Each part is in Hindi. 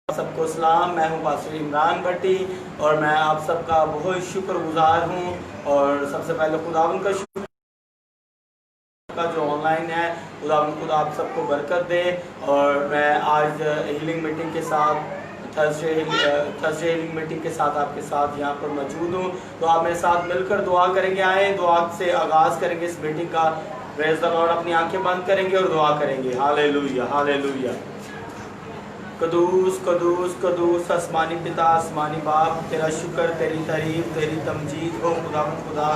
सबको सलाम। मैं हूं पास्टर इमरान भट्टी और मैं आप सबका बहुत शुक्रगुजार हूं। और सबसे पहले खुदावंद का शुक्र का जो ऑनलाइन है, खुदा आप सबको बरकत दे। और मैं आज हीलिंग मीटिंग के साथ थर्सडे हीलिंग मीटिंग के साथ आपके साथ यहाँ पर मौजूद हूँ। तो आप मेरे साथ मिलकर दुआ करेंगे। आए दुआ से आगाज़ करेंगे इस मीटिंग का। Praise the Lord. अपनी आंखें बंद करेंगे और दुआ करेंगे। Hallelujah hallelujah. कदूस कदूस कदूस आसमानी पिता, आसमानी बाप, तेरा शुक्र, तेरी तारीफ, तेरी तमजीद हो खुदावंद खुदा,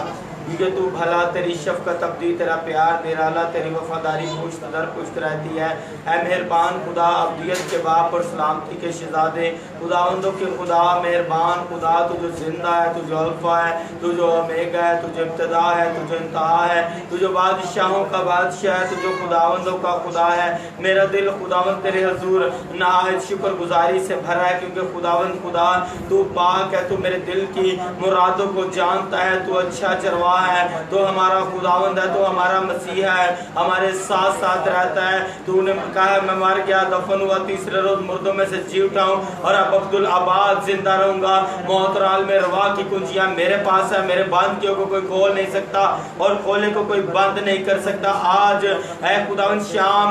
क्योंकि तू भला, तेरी शफकत अब्दी, तेरा प्यार निराला, तेरी वफादारी पुश्त दर पुश्त रहती है। ऐ मेहरबान खुदा, अब्दियत के बाप और सलामती के शहजादे, खुदावंदों के खुदा, मेहरबान खुदा, तू जो जिंदा है, तू जो अल्फा है, तू जो ओमेगा है, तू जो इब्तदा है, तू जो इंतहा है, तू जो बादशाहों का बादशाह है, तू जो खुदावंदों का खुदा है। मेरा दिल खुदावंद तेरे हजूर नाहायत शुक्रगुजारी से भरा है, क्योंकि खुदावंद खुदा तू पाक है, तू मेरे दिल की मुरादों को जानता है, तू अच्छा चरवा है, तो हमारा खुदावंद है, तो हमारा मसीहा है, हमारे साथ साथ रहता है। तूने कहा मैं मर गया, दफन हुआ, तीसरे रोज मुर्दों में से जी उठा हूँ और अब अब्दुल आबाद जिंदा रहूंगा। मौत और आल में रवा की कुंजियां मेरे पास है, मेरे बंद कियों को कोई खोल नहीं सकता और खोले को कोई बंद नहीं कर सकता। आज है खुदावंद शाम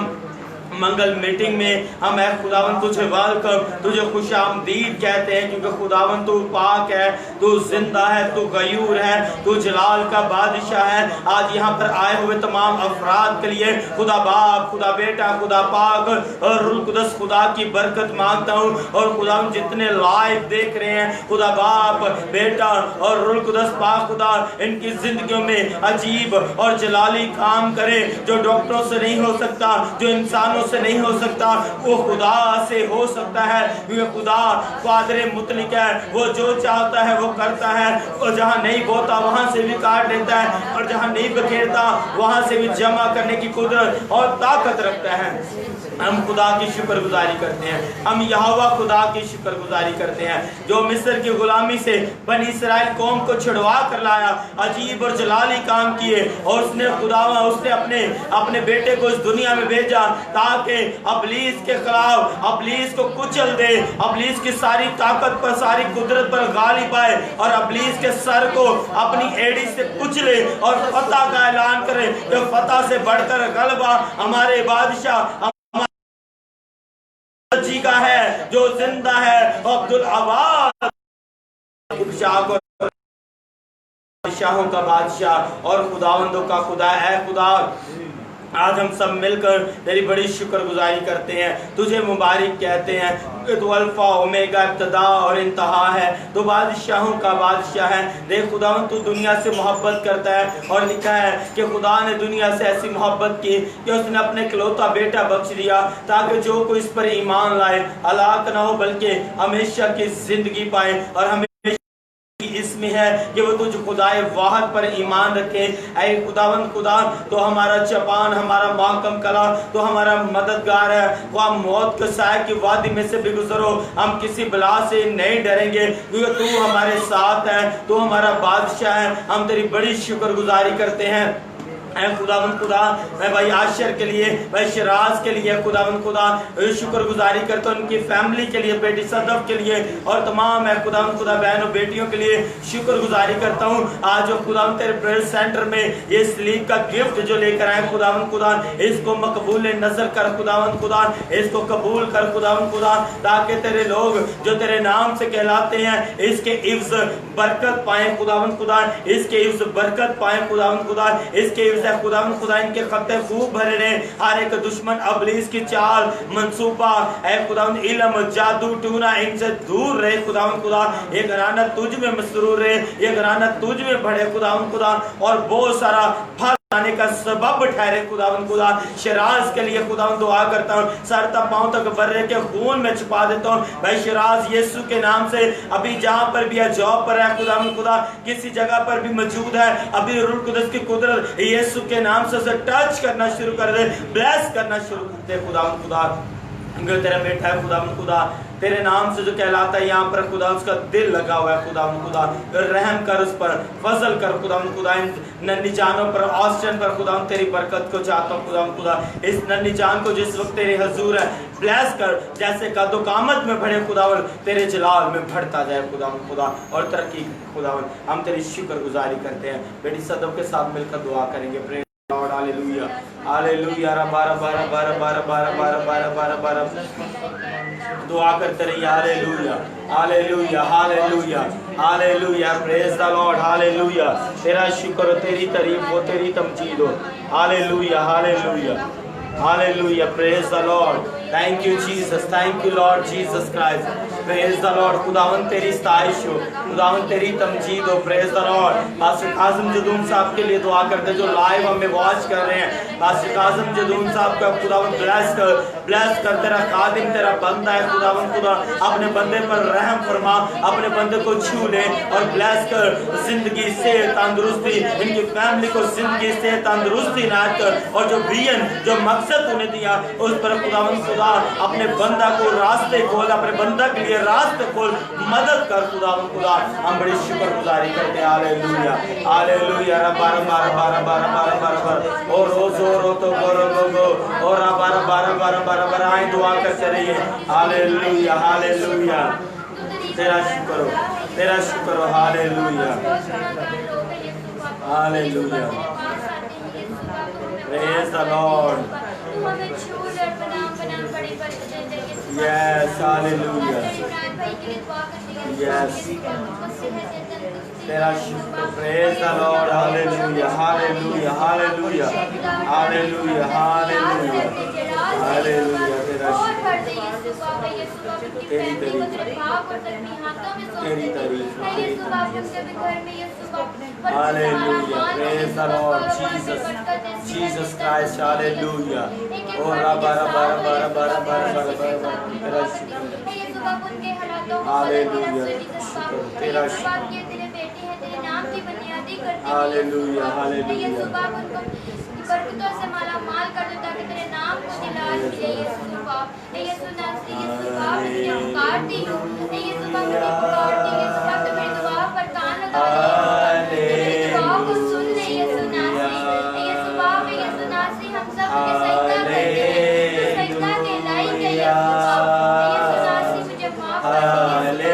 मंगल मीटिंग में हम है खुदावंद तुझे वेलकम, तुझे खुशामदीद कहते हैं, क्योंकि खुदावंद तू पाक है, तू जिंदा है, तू गयूर है, तू जलाल का बादशाह है। आज यहाँ पर आए हुए तमाम अफराद के लिए खुदा बाप, खुदा बेटा, खुदा पाक और रूह कुदस खुदा की बरकत मांगता हूँ। और खुदावंद जितने लाइव देख रहे हैं, खुदा बाप, बेटा और रूह कुदस पाक खुदा इनकी जिंदगियों में अजीब और जलाली काम करे, जो डॉक्टरों से नहीं हो सकता, जो इंसानों से नहीं हो सकता, वो खुदा से हो सकता है, क्योंकि खुदा क़ादिर मुतलक है। वो जो चाहता है वो करता है, और जहाँ नहीं बोता वहां से भी काट देता है, और जहाँ नहीं बखेरता वहां से भी जमा करने की कुदरत और ताकत रखता है। हम खुदा की शुक्रगुजारी करते हैं, हम यहोवा खुदा की शुक्रगुजारी करते हैं, जो मिस्र की गुलामी से बनी इस्राएल कौम को छुड़वा कर लाया, अजीब और जलाली काम किए, और उसने खुदावा उसने अपने बेटे को इस दुनिया में भेजा ताकि अबलीस के खिलाफ अबलीस को कुचल दे, अबलीस की सारी ताकत पर, सारी कुदरत पर गालिब पाए, और अबलीस के सर को अपनी एड़ी से कुचले और फतह का ऐलान करे कि फतह से बढ़कर गलबा हमारे बादशाह जी का है, जो जिंदा है, अब्दुल आबाद बादशाहों का बादशाह और खुदावंदों का खुदा है। खुदा आज हम सब मिलकर तेरी बड़ी शुक्रगुजारी करते हैं, तुझे मुबारक कहते हैं। तो अल्फा ओमेगा, इब्तदा और इंतहा है, तो बादशाहों का बादशाह है। देख खुदावंद तू दुनिया से मोहब्बत करता है, और लिखा है कि खुदा ने दुनिया से ऐसी मोहब्बत की कि उसने अपने इकलौता बेटा बख्श दिया, ताकि जो कोई इस पर ईमान लाए हलाक ना हो, बल्कि हमेशा की जिंदगी पाए। और हमें इसमें है कि वो तुझ खुदाए वाहद पर ईमान रखे। ऐ खुदावंद खुदा तो हमारा चपान, हमारा माकम कला, तो हमारा मददगार है। वो हम मौत के साए की वादी में से भी गुजरो, हम किसी बला से नहीं डरेंगे, क्योंकि तू हमारे साथ है, तू हमारा बादशाह है। हम तेरी बड़ी शुक्रगुजारी करते हैं खुदावंद खुदा। मैं भाई आशर के लिए, भाई शिराज के लिए खुदावंद खुदा शुक्रगुजारी करता हूँ, उनकी फैमिली के लिए, बेटी सदफ के लिए, और तमाम है खुदावंद खुदा बहनों बेटियों के लिए शुक्रगुजारी करता हूँ। आज जो खुदावंद तेरे प्रेयर सेंटर में ये स्लीप का गिफ्ट जो लेकर आए खुदावंद खुदा, इसको मकबूल नजर कर खुदावंद खुदा, इसको कबूल कर खुदावंद खुदा, ताकि तेरे लोग जो तेरे नाम से कहलाते हैं इसके इफ्ज बरकत पाए खुदावंद खुदा, इसके इफ्ज बरकत पाए खुदावंद खुदा, इसके खुदावंद खुदा इनके खत्ते खूब भरे रहे। हर एक दुश्मन अबलीस की चाल मंसूबा है खुदावंद, इल्म जादू टूना इनसे दूर रहे खुदावंद खुदा। ये घराना तुझ में मसरूर रहे, ये घराना तुझ में बढ़े खुदावंद खुदा, और बहुत सारा फल आने का सबब ठहरे खुदावंद खुदा। शिराज के लिए खुदावंद दुआ करता हूँ, सर तक पांव तक बर्रे के खून में छुपा देता हूँ। भाई शिराज यीशु के नाम से अभी जहाँ पर भी है, जॉब पर है खुदावंद खुदा, किसी जगह पर भी मौजूद है, अभी रूह कुदस की कुदरत यीशु के नाम से उसे टच करना शुरू कर दे, ब्लेस करना शुरू कर दे खुदावंद खुदा। क्योंकि तेरा बेटा है खुदावन खुदा, तेरे नाम से जो कहलाता है यहाँ पर खुदा, उसका दिल लगा हुआ है खुदावन खुदा, रहम कर उस पर, फजल कर खुदावन खुदा, इन नन्ही जानों पर, ऑस्टिन पर खुदावन तेरी बरकत को चाहता हूँ खुदावन खुदा। इस नन्ही जान को जिस वक्त तेरे हजूर है ब्लेस कर, जैसे कदो कामत में बढ़े खुदावन, तेरे जलाल में बढ़ता जाए खुदावन खुदा और तरक्की खुदावन। हम तेरी शुक्रगुजारी करते हैं। बेटी सदों के साथ मिलकर दुआ करेंगे। प्रेम लॉर्ड, हालेलुया हालेलुया। बारह बारह बारह बारह बारह बारह बारह बारह बारह दुआ करते रहिए। Hallelujah hallelujah hallelujah hallelujah. Praise the Lord, hallelujah. तेरा शुक्र हो, तेरी तारीफ हो, तेरी तमजीद हो। Hallelujah hallelujah hallelujah. Praise the Lord. Thank you Jesus, thank you Lord Jesus Christ. Praise the Lord. खुदावन तेरी स्ताइश हो, खुदावन तेरी तमजीद हो। Praise the Lord. Pastor Kazim Jadoon साहब के लिए दुआ करते हैं जो लाइव हमें वॉच कर रहे हैं। पास्टर काज़िम जदून साहब का खुदावन ब्लेस कर। तेरा खादिम, तेरा बंदा है खुदावन खुदा, अपने बंदे पर रहम फरमा, अपने बंदे को छू ले और ब्लेस कर। जिंदगी से तंदुरुस्ती, इनकी फैमिली को जिंदगी से तंदुरुस्ती नायत कर, और जो विजन, जो मकसद उन्हें दिया उस पर खुदावन खुदा अपने बंदा को रास्ते खोल, अपने बंदा के लिए रास्ते खोल, मदद कर खुदावन खुदा। हम बड़ी शुक्रगुजारी करते हैं। Hallelujah hallelujah. बारह बारह बारह बारह बारह बारह बारह और रोजो रो तो गोरो गो और बारह बारह बारह बारह बारह आए दुआ करते रहिए। Hallelujah hallelujah. तेरा शुक्र हो, तेरा शुक्र हो। Hallelujah hallelujah. Praise the Lord. Yes hallelujah yes. तेरा शुक्र। Praise the Lord. Hallelujah hallelujah hallelujah hallelujah hallelujah hallelujah. तेरा शुक्र, तेरी तारीफ, तेरी तारीफ। Hallelujah. Praise the Lord Jesus, Jesus Christ. Hallelujah. और बारह बारह बारह बारह बारह बारह बारह। तेरा शुक्र। हालेलुया शुक्र, तेरा शुक्र। Hallelujah hallelujah. बरकतों से माला माल कर दो ताकि तेरे नाम को दिलार मिले। यीशु बाप, यीशु नासरी, यीशु बाप मुझे पुकारती हूँ, यीशु बाप मुझे पुकारती, यीशु बाप तो मेरी दुआ पर कान लगा ले, मेरी दुआ को सुन ले। यीशु नासरी, यीशु बाप, यीशु नासरी, हम सब के सजदा करते हैं, तो सजदा कहलाई गई। यीशु बाप, यीशु नासरी मुझे माफ कर दे।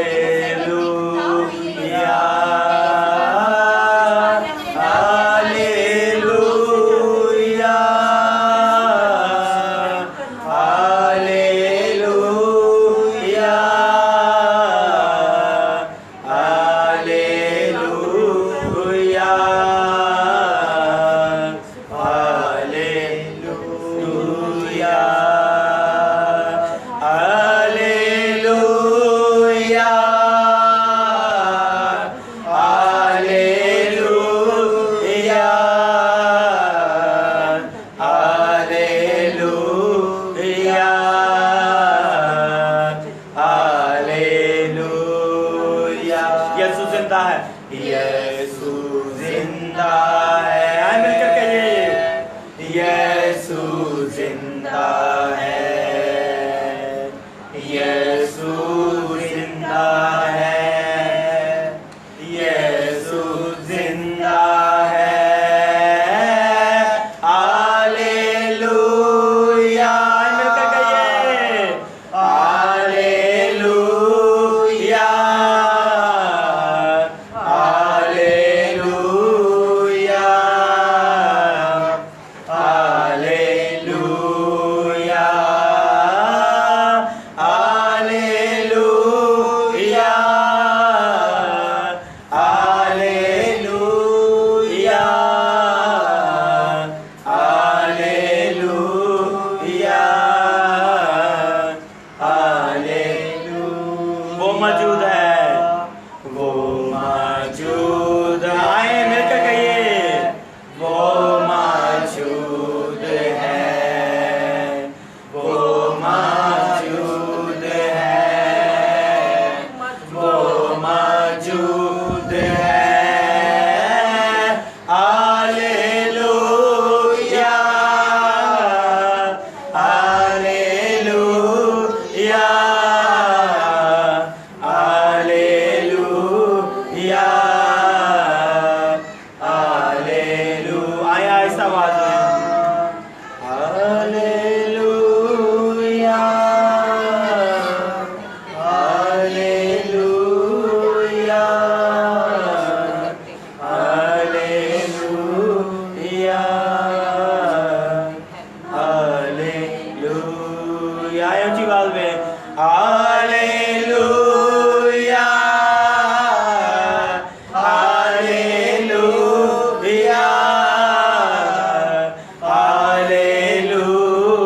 Hallelujah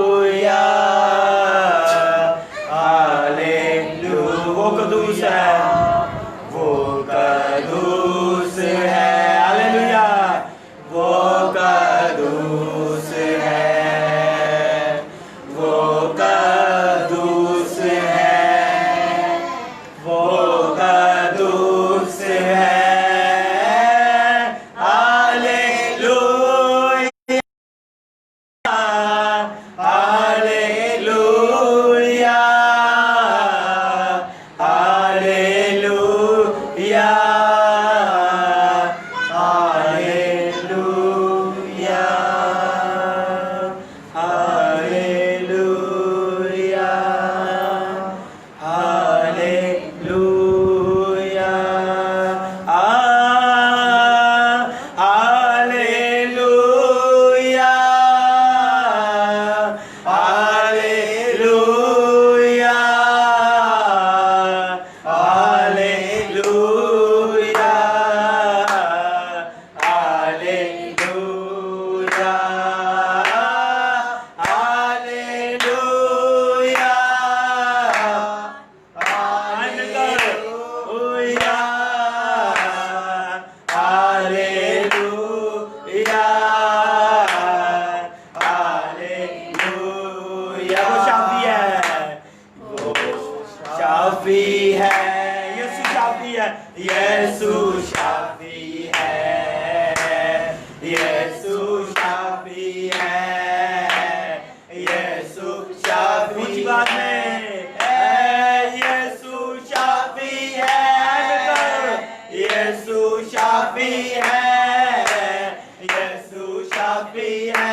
hallelujah. वो कदूस है, वो कदूस है, हालेलुया, वो कदूस है, वो कदूस है, वो कदूस है, hallelujah hallelujah hallelujah hallelujah hallelujah hallelujah hallelujah hallelujah hallelujah hallelujah hallelujah hallelujah. वो शाफी है, वो शाफी है, यीशु शाफी है, यीशु शाफी है, यीशु शाफी है, यीशु शाफी ऊंची बात में यीशु शाफी है, यीशु शाफी है, यीशु शाफी है,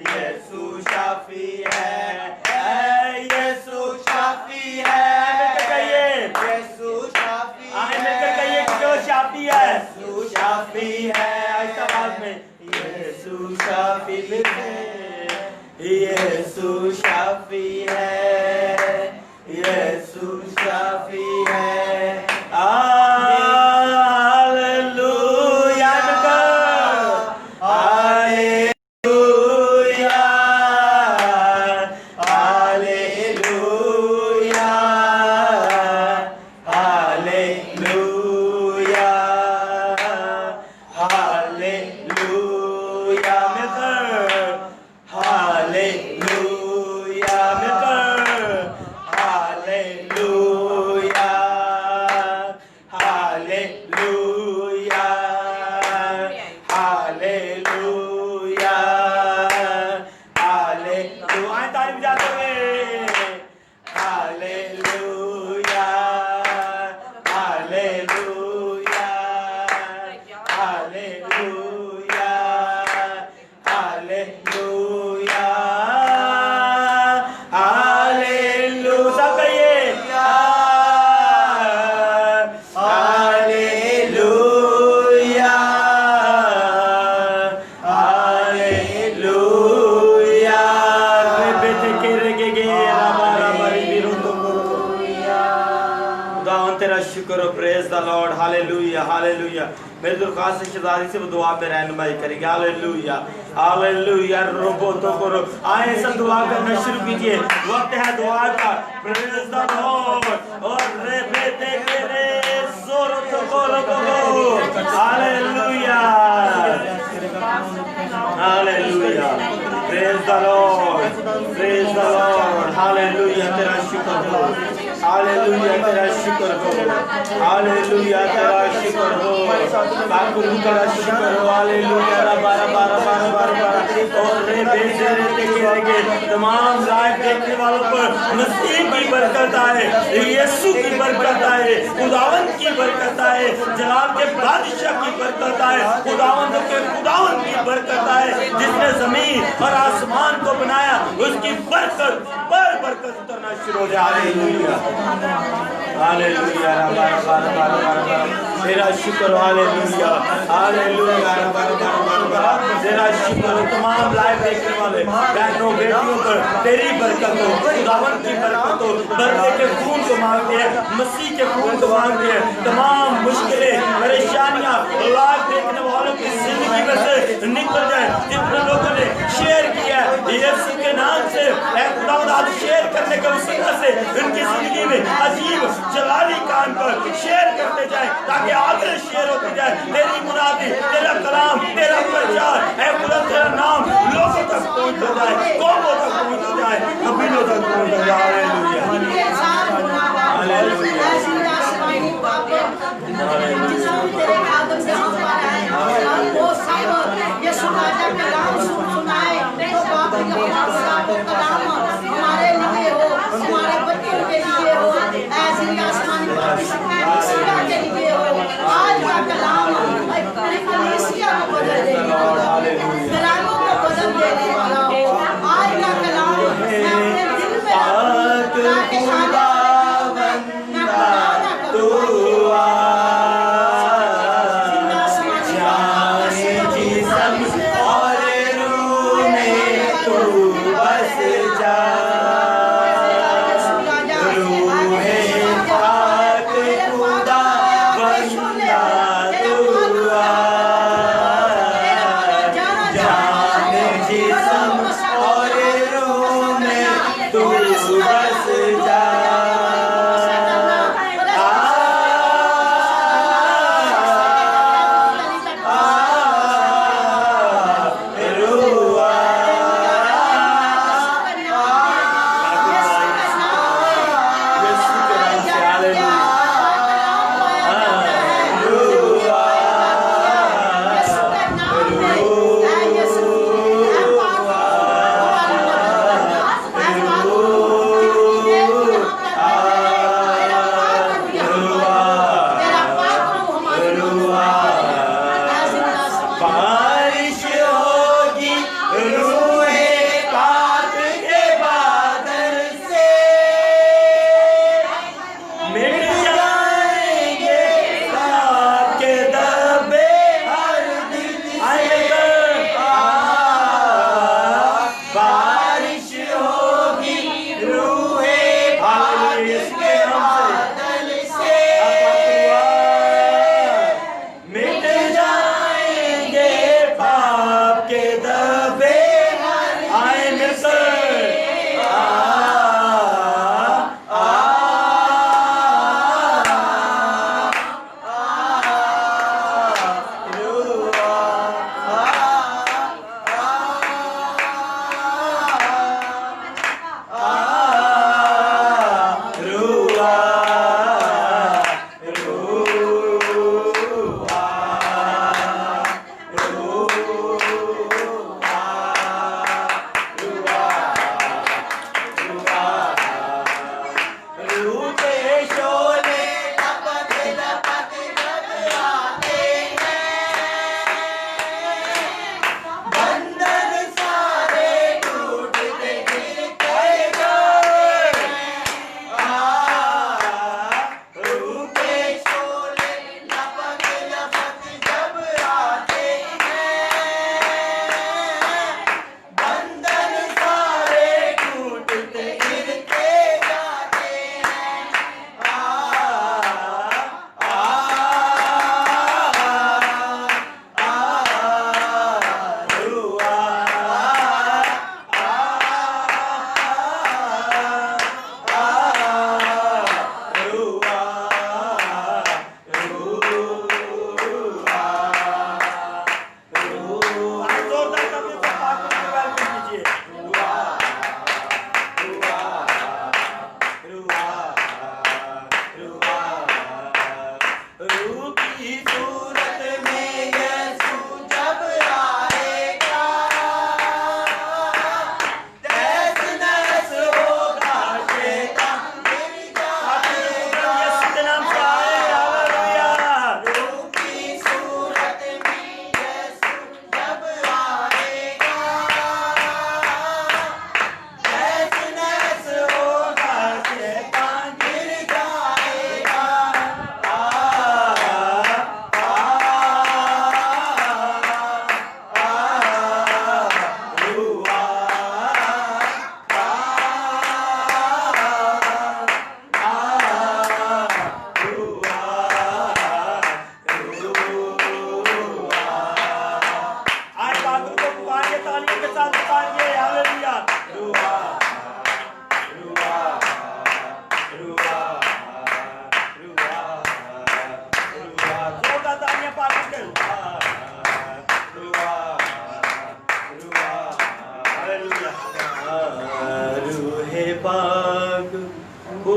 यीशु शाफी है, यीशु शाफी है, यीशु शाफी है, मिलकर कहिए क्यों शाफी है, यीशु शाफी है, ऐसा बात में यीशु शाफी है, यीशु शाफी है, यीशु शाफी है, hallelujah hallelujah hallelujah hallelujah hallelujah hallelujah hallelujah hallelujah hallelujah hallelujah. तारीफ जाते हुए hallelujah hallelujah hallelujah hallelujah hallelujah. सब कहिए हालेलुया हालेलुया। खुदावंद तेरा शुक्र और praise the Lord, hallelujah hallelujah. मेरी दुर्खास्त शहजादी से वो दुआ में रहनुमाई करेंगे, हालेलुया हालेलुया। रोबो तो करो, आए सब दुआ करना शुरू कीजिए, वक्त है दुआ का, प्रेज द लॉर्ड। और रे बेटे के रे जोरो तो करो hallelujah hallelujah. Praise the Lord, praise the Lord, hallelujah. तेरा शुक्र हो, हालेलुया तेरा शुक्र हो, हालेलुया तेरा शुक्र हो, बाकुल तेरा शुक्र हो, हालेलुया। बारा बारा बारा बारा बारा और रे बेटे के तमाम लाइव देखने वालों पर मसीह की बरकत आए, यीशु की बरकत आए, खुदावंद की बरकत आए, जलाल के बादशाह की बरकत आए, खुदावंद के खुदावंद की बरकत आए, जिसने जमीन और आसमान को बनाया उसकी बरकत पर बरकत उतरना शुरू हो जाए, हालेलुया। हालेलुया रब्बा रब्बा रब्बा रब्बा रब्बा, तेरा शुक्र हालेलुया हालेलुया रब्बा रब्बा रब्बा रब्बा, तेरा शुक्र हो। तमाम लाइव देखने वाले बहनों बेटियों पर तेरी बरकत हो, खुदावंद की बरकत हो। बरकत के खून को मांगते हैं, मसीह के खून को मांगते हैं। तमाम मुश्किलें परेशानियां लाइव देखने वालों की जिंदगी में से निकल जाए। जितने लोगों ने शेयर किया यीशु के नाम से, खुदावंद आज शेयर करने के वसीला से उनकी जिंदगी में अजीब जलाली काम पर शेयर करते जाए, ताकि आगे शेयर होते जाए। तेरी मुनादी, तेरा कलाम, तेरा प्रचार, ऐ खुदा तेरा नाम लोगों तक पहुंच जाए, कौमों तक पहुंच जाए, कबीलों तक पहुंच जाए। हालेलुया हमारे लिए हो, हमारे बच्चों के लिए हो, ऐसी आसमानी के लिए हो। आज का कलाम पूरी कलीसिया को बदल देने वाला, कलामों को बदल देने वाला हो। आज का कलाम अपने दिल में ताकि जा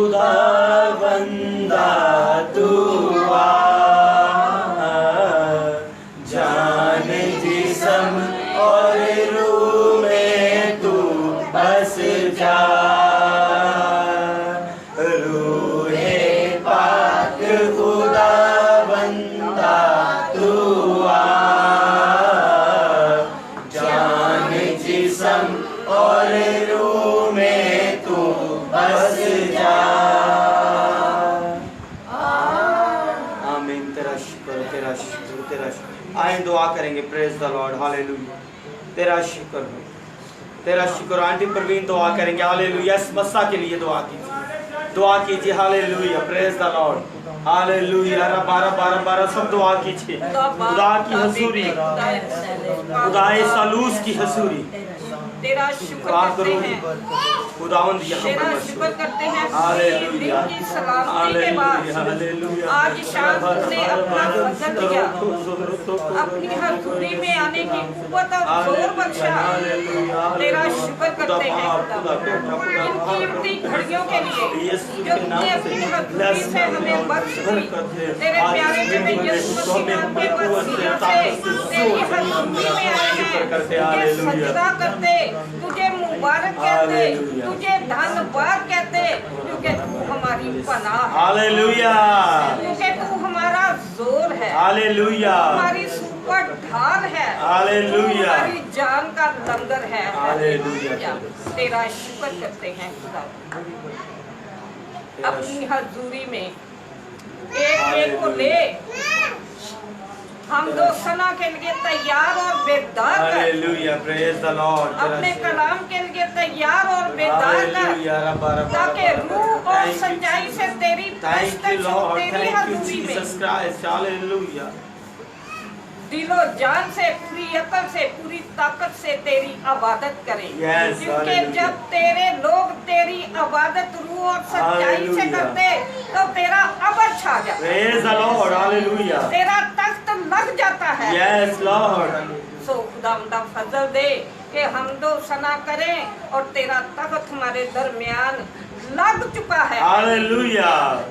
खुदा बंदा तू आ, जान जिस्म और रूह में तू बस जा, रूहे पाक खुदा बंदा तू आ, जान जिस्म और रूह में तू बस जा। आमीन। तेरा शुक्र, तेरा शुक्र, तेरा शुक्र। आए दुआ करेंगे। Praise the Lord, hallelujah. तेरा शुक्र, तेरा शुक्र। आंटी प्रवीण दुआ करेंगे। हालेलुया। इस मस्सा के लिए दुआ कीजिए, दुआ कीजिए। Hallelujah. Praise the Lord, hallelujah. रब्बा रब्बा रब्बा सब दुआ कीजिए। खुदा की हजूरी, खुदाए सालूस की हजूरी तेरा शुक्र करते हैं, खुदावंद यहाँ तेरा पर शुक्र करते हैं। हालेलुया, दिन की सलामती के बाद हालेलुया। आज शाम तुमने अपना फजल दिया, अपनी हजूरी में आने की कुव्वत और जोर बख्शा। तेरा शुक्र करते हैं इन कीमती घड़ियों के लिए जो तुमने अपनी हजूरी से हमें बख्श दी। तेरे प्यारे बेटे यीशु मसीह के वसीले से तेरी हजूरी में आए हैं, तुझे सजदा करते, तुझे मुबारक कहते, तुझे धन्यवाद कहते, क्योंकि तू हमारी पनाह है, हालेलुया, क्योंकि तू हमारा जोर है, हालेलुया, हमारी सुपर ढाल है, हालेलुया, हमारी जान का लंगर है। हालेलुया। तेरा शुक्र करते हैं खुदा। अपनी हजूरी में एक एक को ले हम दो सना के लिए तैयार और बेदार कर, हालेलुया। Praise the Lord. अपने कलाम के लिए तैयार और बेदार कर, हालेलुया। रब्बा रब्बा ताकि रूह और Thank you, सच्चाई से तेरी थैंक यू प्रस्तुति लॉर्ड, तेरी थैंक यू हजूरी में जीसस क्राइस्ट, हालेलुया। दिलो जान से, पूरी अकल से, पूरी ताकत से तेरी इबादत करें। Yes, क्योंकि hallelujah. जब तेरे लोग तेरी इबादत रूह और सच्चाई से Hallelujah. करते तो तेरा अबर छा जाता, प्रेज द लॉर्ड, हालेलुया। तेरा तख्त लग जाता है। Yes Lord. सो खुदावंदा फजल दे कि हम दो सना करें और तेरा तख्त हमारे दरमियान लग चुका है। हालेलुया।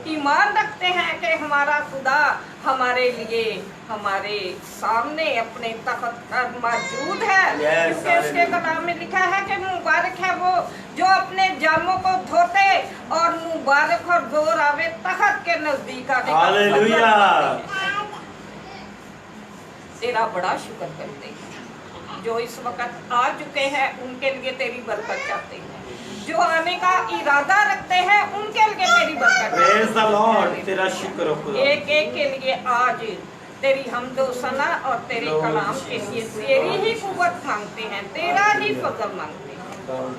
ईमान रखते हैं कि हमारा खुदा हमारे लिए हमारे सामने अपने तख्त पर मौजूद है। Yes, क्योंकि उसके hallelujah. कलाम में लिखा है कि मुबारक है वो जो अपने जामों को धोते और मुबारक और जोर आवे तख्त के नजदीक आने का हालेलुया। तेरा बड़ा शुक्र करते हैं। जो इस वक्त आ चुके हैं उनके लिए तेरी बरकत चाहते हैं, जो आने का इरादा रखते हैं उनके लिए तेरी बरकत। Praise the Lord. तेरा शुक्र हो खुदा। एक एक के लिए आज तेरी हमदो सना और तेरे कलाम के लिए तेरी ही कुव्वत मांगते हैं, तेरा ही फजल मांगते हैं,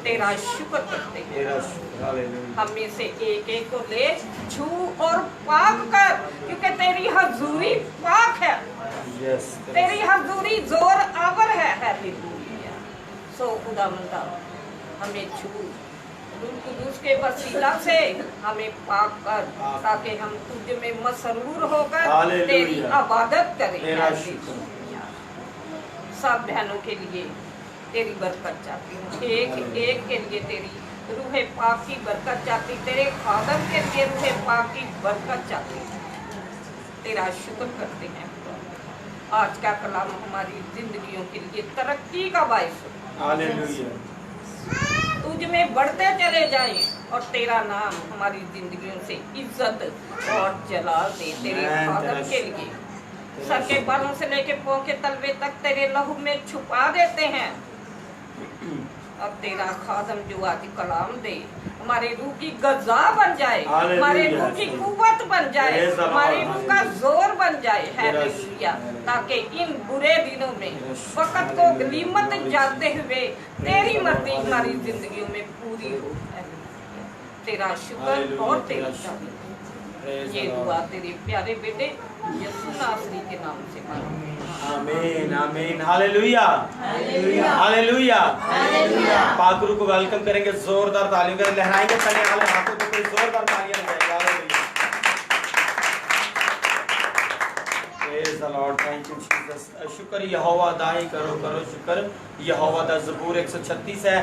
तेरा शुक्र करते हैं। तेरा शुक्र, हालेलुया। हम में से एक एक को ले छू और पाक कर, क्योंकि तेरी हजूरी पाक है, यस। तेरी हजूरी जोर आवर है। हालेलुया। सो खुदावंदा हमें छू रूह कुदूस के वसीला से हमें पाक कर, ताकि हम तुझ में मसरूर होकर हालेलुया। तेरी इबादत करें। तेरा शुक्र। सब बहनों के लिए तेरी बरकत चाहती हूँ, एक एक के लिए तेरी रूह पाक की बरकत चाहती, तेरे खादम के लिए रूह पाक की बरकत चाहती हूँ। तेरा शुक्र करते हैं। आज का कलाम हमारी जिंदगियों के लिए तरक्की का बायस हो, हालेलुया। तुझ में बढ़ते चले जाएं और तेरा नाम हमारी जिंदगियों से इज्जत और जलाल दे। तेरे खादम के लिए सर के बालों से लेके पांव के तलवे तक तेरे लहू में छुपा देते हैं। अब तेरा खादम जो आज कलाम दे हमारे रूह की गजा बन जाए, हमारे रूह की कुव्वत बन जाए, हमारी रूह का जोर बन जाए। हालेलुया। ताकि इन बुरे दिनों में वक्त को गनीमत जानते हुए तेरी मर्जी हमारी जिंदगियों में पूरी हो। तेरा शुक्र और तेरी तारीफ। ये दुआ तेरे प्यारे बेटे यीशु नासरी के नाम से मांगते। आमीन, आमीन, हालेलुया, हालेलुया, हालेलुया। पाकरू को वेलकम करेंगे, जोरदार तालियों से लहराएंगे, तने वाले हाथों को कोई जोरदार तालियां लगाएंगे। Hallelujah. Praise the Lord. Thank you Jesus. शुक्र यहोवा दाई करो करो शुक्र यहोवा दा ज़बूर 136 है,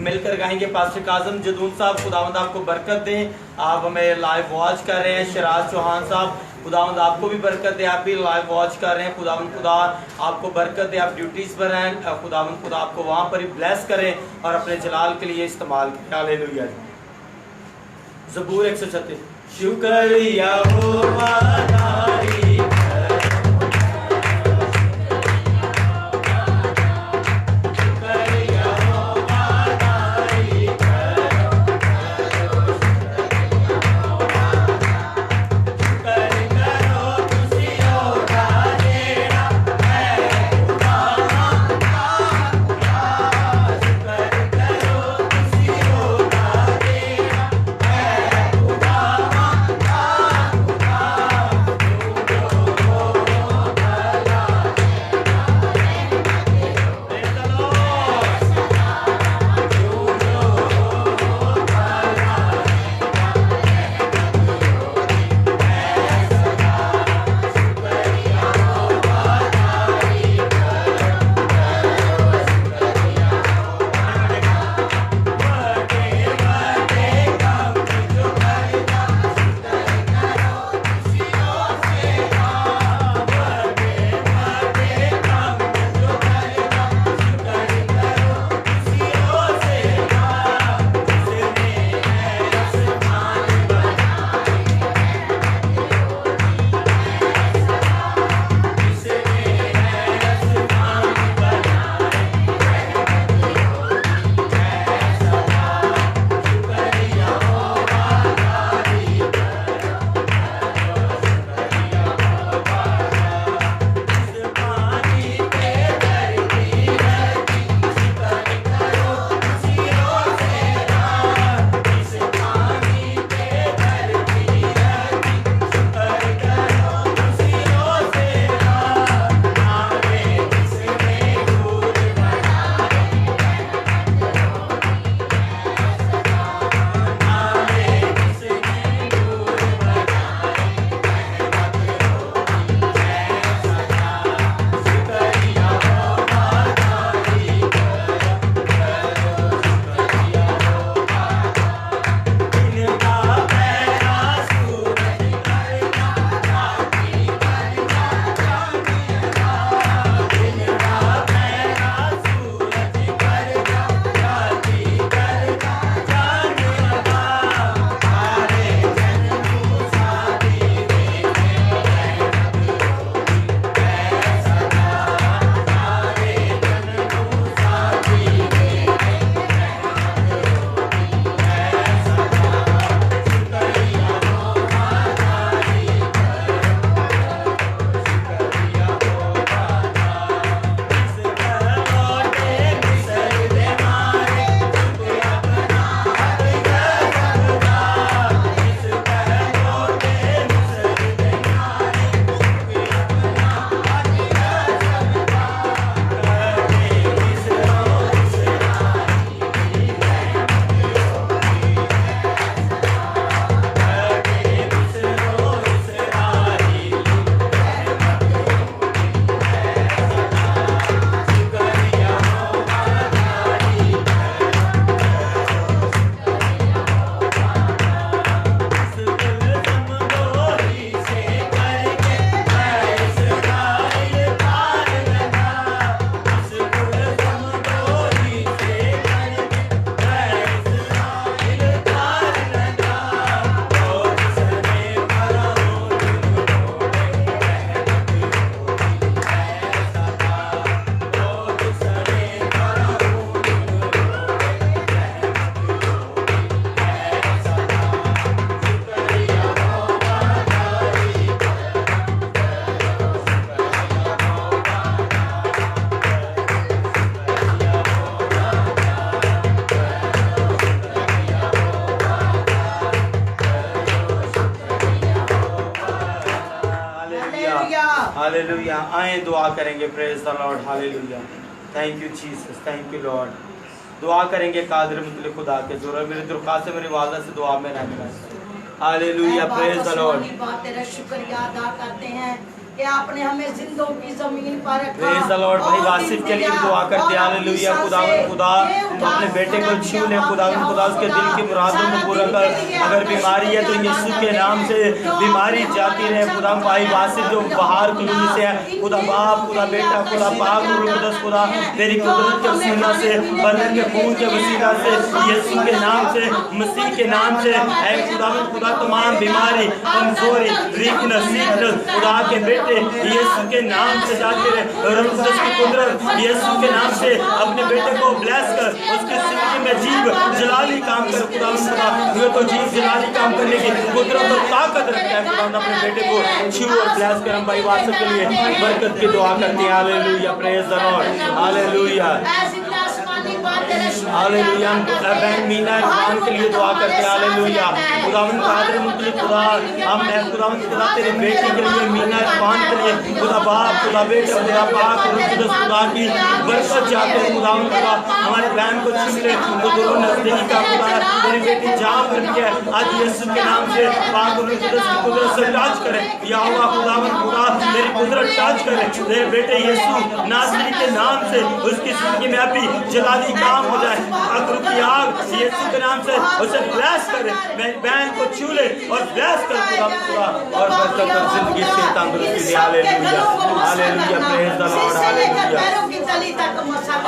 मिलकर गाएंगे। पास्टर काज़म जदून साहब खुदावंद आपको बरकत दें, आप हमें लाइव वॉच कर रहे हैं। शराज चौहान साहब खुदावंद आपको भी बरकत दे, आप भी लाइव वॉच कर रहे हैं। खुदावंद खुदा आपको बरकत दे, आप ड्यूटीज पर हैं। खुदावंद खुदा आपको वहाँ पर ही ब्लेस करें और अपने जलाल के लिए इस्तेमाल करें। हालेलुया। ज़बूर 136 शुक्र यहोवा दाई हालेलुया। आए दुआ करेंगे। Praise the Lord. Hallelujah. Thank you Jesus, thank you Lord. दुआ करेंगे कादिर मुतल्लिक खुदा के ज़ोर मेरी दुर्खास्त मेरी वादा से दुआ में रहने। हालेलुया। Praise the Lord. तेरा शुक्रिया अदा करते हैं कि आपने हमें जिंदों की जमीन पर रखा। Praise the Lord. भाई वासिफ के लिए भी दुआ करते हैं, हालेलुया। खुदावंद खुदा अपने बेटे को छू ले, खुदावंद खुदा उसके दिल की मुरादों को पूरा कर। अगर बीमारी है तो यीशु के नाम से बीमारी जाती रहे। खुदा भाई वासिफ जो बाहर कॉलोनी से है, खुदा बाप, खुदा बेटा, खुदा पाक मुकद्दस खुदा तेरी कुदरत के वसीला से, बदन के खून के वसीला से, यीशु के नाम से, मसीह के नाम से, ऐ खुदावंद खुदा तमाम बीमारी, कमजोरी, वीकनेस, खुदा के बेटे यीशु के नाम से जाते रहे। रूह कुदस की कुदरत यीशु के नाम से अपने बेटे को ब्लेस कर, उसकी जिंदगी में जीव जलाली काम कर। खुदावंद खुदा ये तो जीव जलाली काम करने की कुदरत और ताकत रखता है। खुदावंद अपने बेटे को छू और ब्लेस कर। हम भाई वासिफ के लिए बरकत की दुआ करते हैं, hallelujah. Praise the Lord, hallelujah, hallelujah. बहन मीना खान के लिए दुआ करते हैं, हालेलुया। खुदावंद कादिर मुतलिक खुदा, हम खुदावंद खुदा तेरे बेटे के लिए, मीना खान के लिए, खुदा बाप, खुदा बेटा, खुदा पाक मुकद्दस खुदा की बरकत चाहते हैं। खुदावंद खुदा हमारी बहन को छू ले, तो दोनों नजदीक का खुदा तेरी बेटी जहाँ पर भी है आज यीशु के नाम से पाक मुकद्दस की कुदरत से टच करे। या हुआ खुदावंद खुदा तेरी कुदरत टच करे तेरे बेटे यीशु नासरी के नाम से, उसकी जिंदगी में अभी जलाली काम हो जाए। अगर की आग यीशु के नाम से उसे ब्लेस करे, मेरी बहन को छू ले और ब्लेस कर खुदावंद खुदा, और बरकत और जिंदगी से तंदुरुस्ती दे। Hallelujah, hallelujah. Praise the Lord,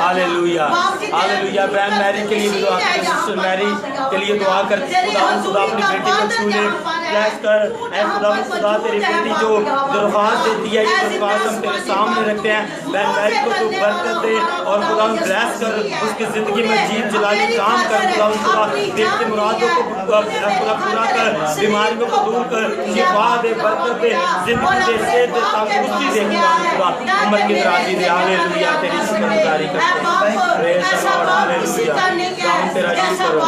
hallelujah, hallelujah, hallelujah. बहन मैरी के लिए दुआ करते, सिस्टर मैरी के लिए दुआ करते। खुदावंद खुदा अपनी बेटी को छू ले, ब्लेस कर। ऐ खुदावंद खुदा तेरी बेटी जो दरख्वास्त देती है, ये दरख्वास्त हम तेरे सामने रखते हैं। बहन मैरी को तू बरकत दे और खुदावंद ब्लेस कर, उसकी जिंदगी में जीव जलाली काम कर। खुदावंद खुदा दिल की मुरादों को पूरा कर, बीमारियों को दूर कर, शिफा दे, बरकत दे, जिंदगी दे, सेहत दे, तंदुरुस्ती दे। खुदा उम्र की दराजी दे। हालेलुया, तेरी शुक्रगुजारी करते हैं। Praise the Lord, hallelujah. हम तेरा शुक्र,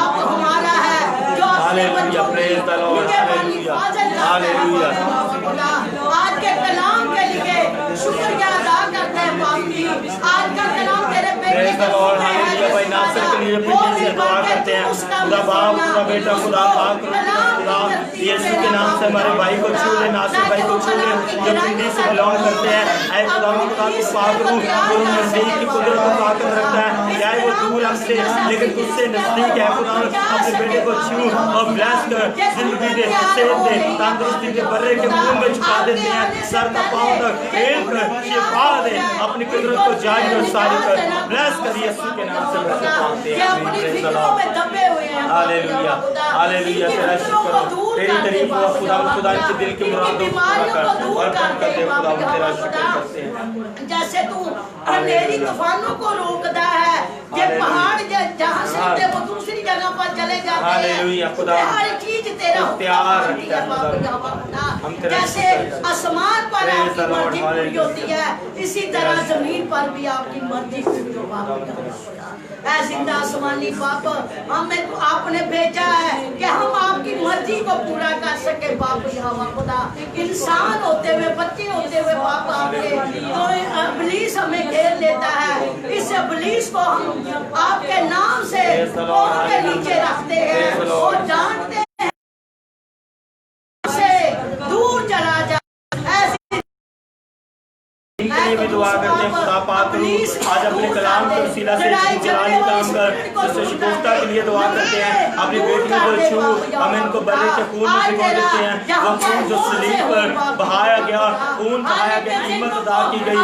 hallelujah. Praise the Lord, hallelujah, hallelujah. आज के कलाम के लिए शुक्रिया अदा करते हैं बाप जी। आज का कलाम तेरे प्रेज द लॉर्ड, हालेलुया। भाई नासिर के लिए प्रीति से दुआ करते हैं। खुदा बाप, खुदा बेटा, खुदा पाक, खुदा यीशु के नाम से हमारे भाई को छू ले, नासिर भाई को छू ले, जो पिंडी से बिलोंग करते हैं। ऐ खुदा खुदा की पाक रूह जो मसीह की कुदरत को ताकत रखता है, चाहे वो दूर हमसे लेकिन तुझसे नजदीक है। खुदा अपने बेटे को छू और ब्लेस कर, जिंदगी दे, सेहत दे, तंदुरुस्ती दे, बर्रे के मुंह में झुका देते हैं, सर का पांव तक फेल कर, शिफा दे, अपनी कुदरत को जारी और सारी कर, ब्लेस कर। यीशु के नाम से बरकत मांगते हैं, आमीन। Praise the Lord, hallelujah, hallelujah. तेरा शुक्र हो, तेरी तारीफ हो खुदा। खुदा के दिल की मुरादों को पूरा कर और बरकत दे। खुदा तेरा शुक्र करते हैं। जैसे तू अंधेरी तूफानों को रोकता है, ये पहाड़ जहाँ से होते वो दूसरी जगह पर चले जाते हैं। हालेलुया, खुदा हर चीज तेरा प्यार रखता है। हम तेरा जैसे आसमान पर आपकी मर्जी पूरी होती है, इसी तरह जमीन पर भी आपकी मर्जी पूरी हो बाप। ऐ जिंदा आसमानी बाप, हमें तो आपने भेजा है कि हम आपकी मर्जी को पूरा कर सके बाप। यहोवा खुदा, इंसान होते हुए, बच्चे होते हुए बाप आपके तो इब्लीस हमें घेर लेता है। इस इब्लीस को हम आपके नाम से पैरों के नीचे रखते हैं और जानते हैं से दूर चला जा। के लिए भी दुआ करते हैं। खुदा पाक आज अपने कलाम के वसीला से जलाली काम कर, जिससे शिकोफ्ता के लिए दुआ करते हैं। अपनी बेटियों को छू, हम इनको बड़े के खून में भिगो देते हैं। वो खून जो सलीब पर बहाया गया, खून बहाया गया, कीमत अदा की गई।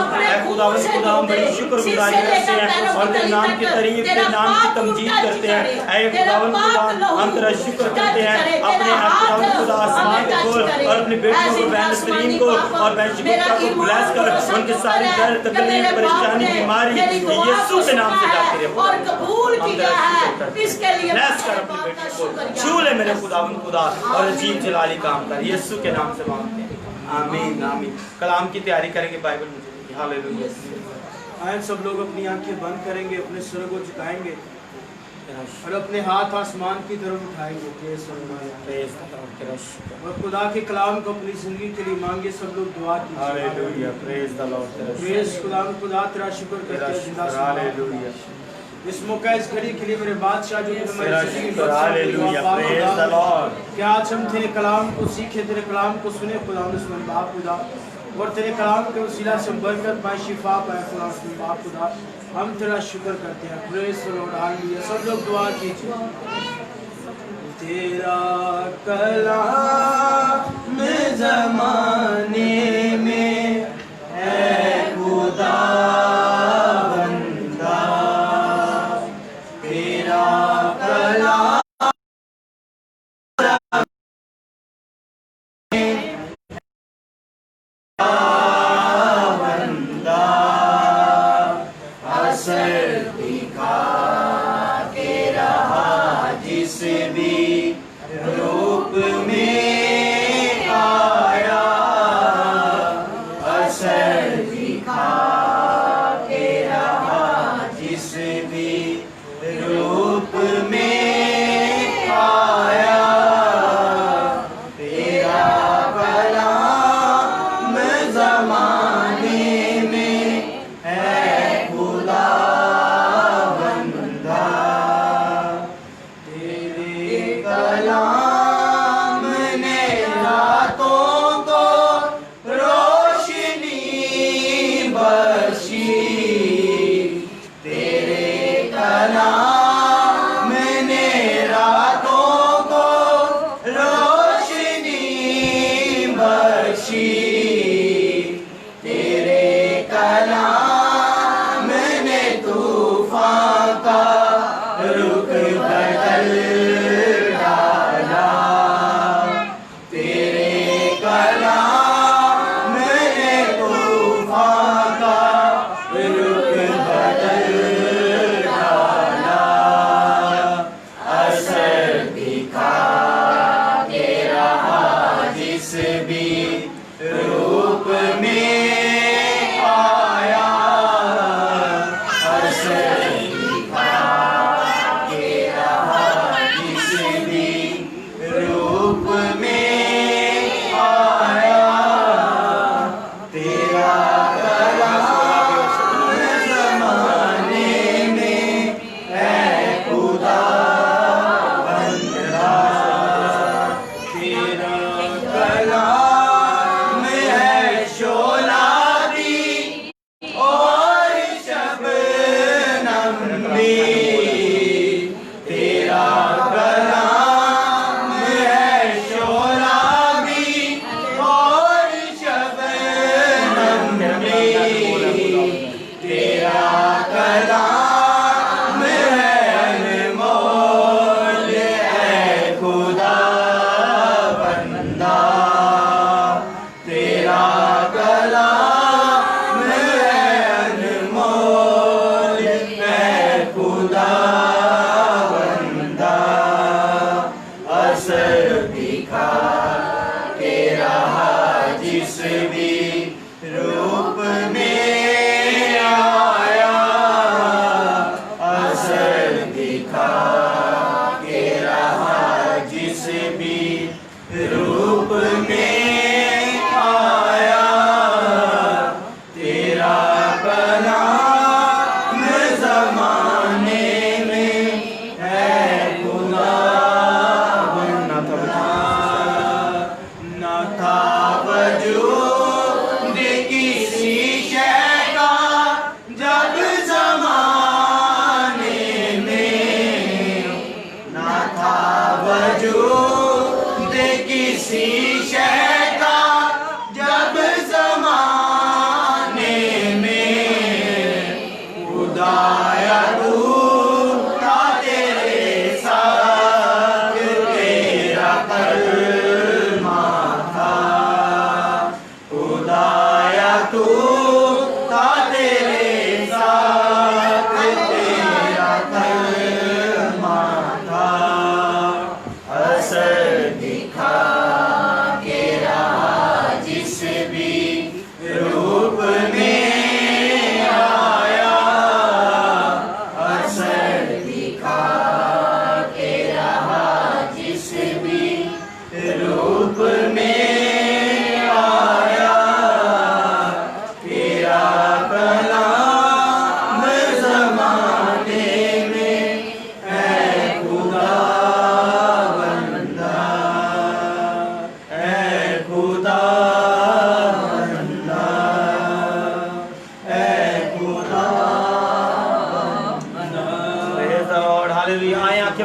खुदावंद खुदा हम बड़ी शुक्रगुजारी करते हैं और तेरे नाम की तारीफ, तेरे नाम की तमजीद करते हैं। ऐ खुदावंद खुदा हम तेरा शुक्र करते हैं। अपने खुदावंद खुदा आसमान को खोल और अपनी बेटियों को, बहन नसरीन को और बहन शिकोफ्ता को ब्लेस कर, उनके सारी दर्द, तकलीफ, परेशानी, बीमारी यीशु के नाम से जाती रहे और कबूल किया है। इसके लिए ब्लेस कर अपनी बेटी को, छू ले मेरे खुदावंद खुदा और अजीब जलाली काम कर, यीशु के नाम से मांगते हैं, आमीन, आमीन। कलाम की तैयारी करेंगे, बाइबल मुझे हालेलुया। आए सब लोग अपनी आंखें बंद करेंगे, अपने सिर को झुकाएंगे और अपने हाथ आसमान की तरफ उठाएंगे और खुदा के कलाम को अपनी जिंदगी के लिए मांगे। सब लोग दुआ कीजिए। प्रेज द लॉर्ड, प्रेज खुदा तेरा शुक्र करते हैं जिंदा हालेलुया। इस मौका, इस घड़ी के लिए मेरे बादशाह जो तेरा शुक्र, हालेलुया। Praise the Lord. क्या आज हम तेरे कलाम को सीखे, तेरे कलाम को सुने खुदा, बाप खुदा और तेरे कलाम के वसीला से बरकत पाए, शिफा पाए खुदा खुदा। हम तेरा शुक्र करते हैं। Praise the Lord, hallelujah. सब लोग दुआ कीजिए। तेरा कलाम ज़माने में है खुदा बंदा, तेरा कलाम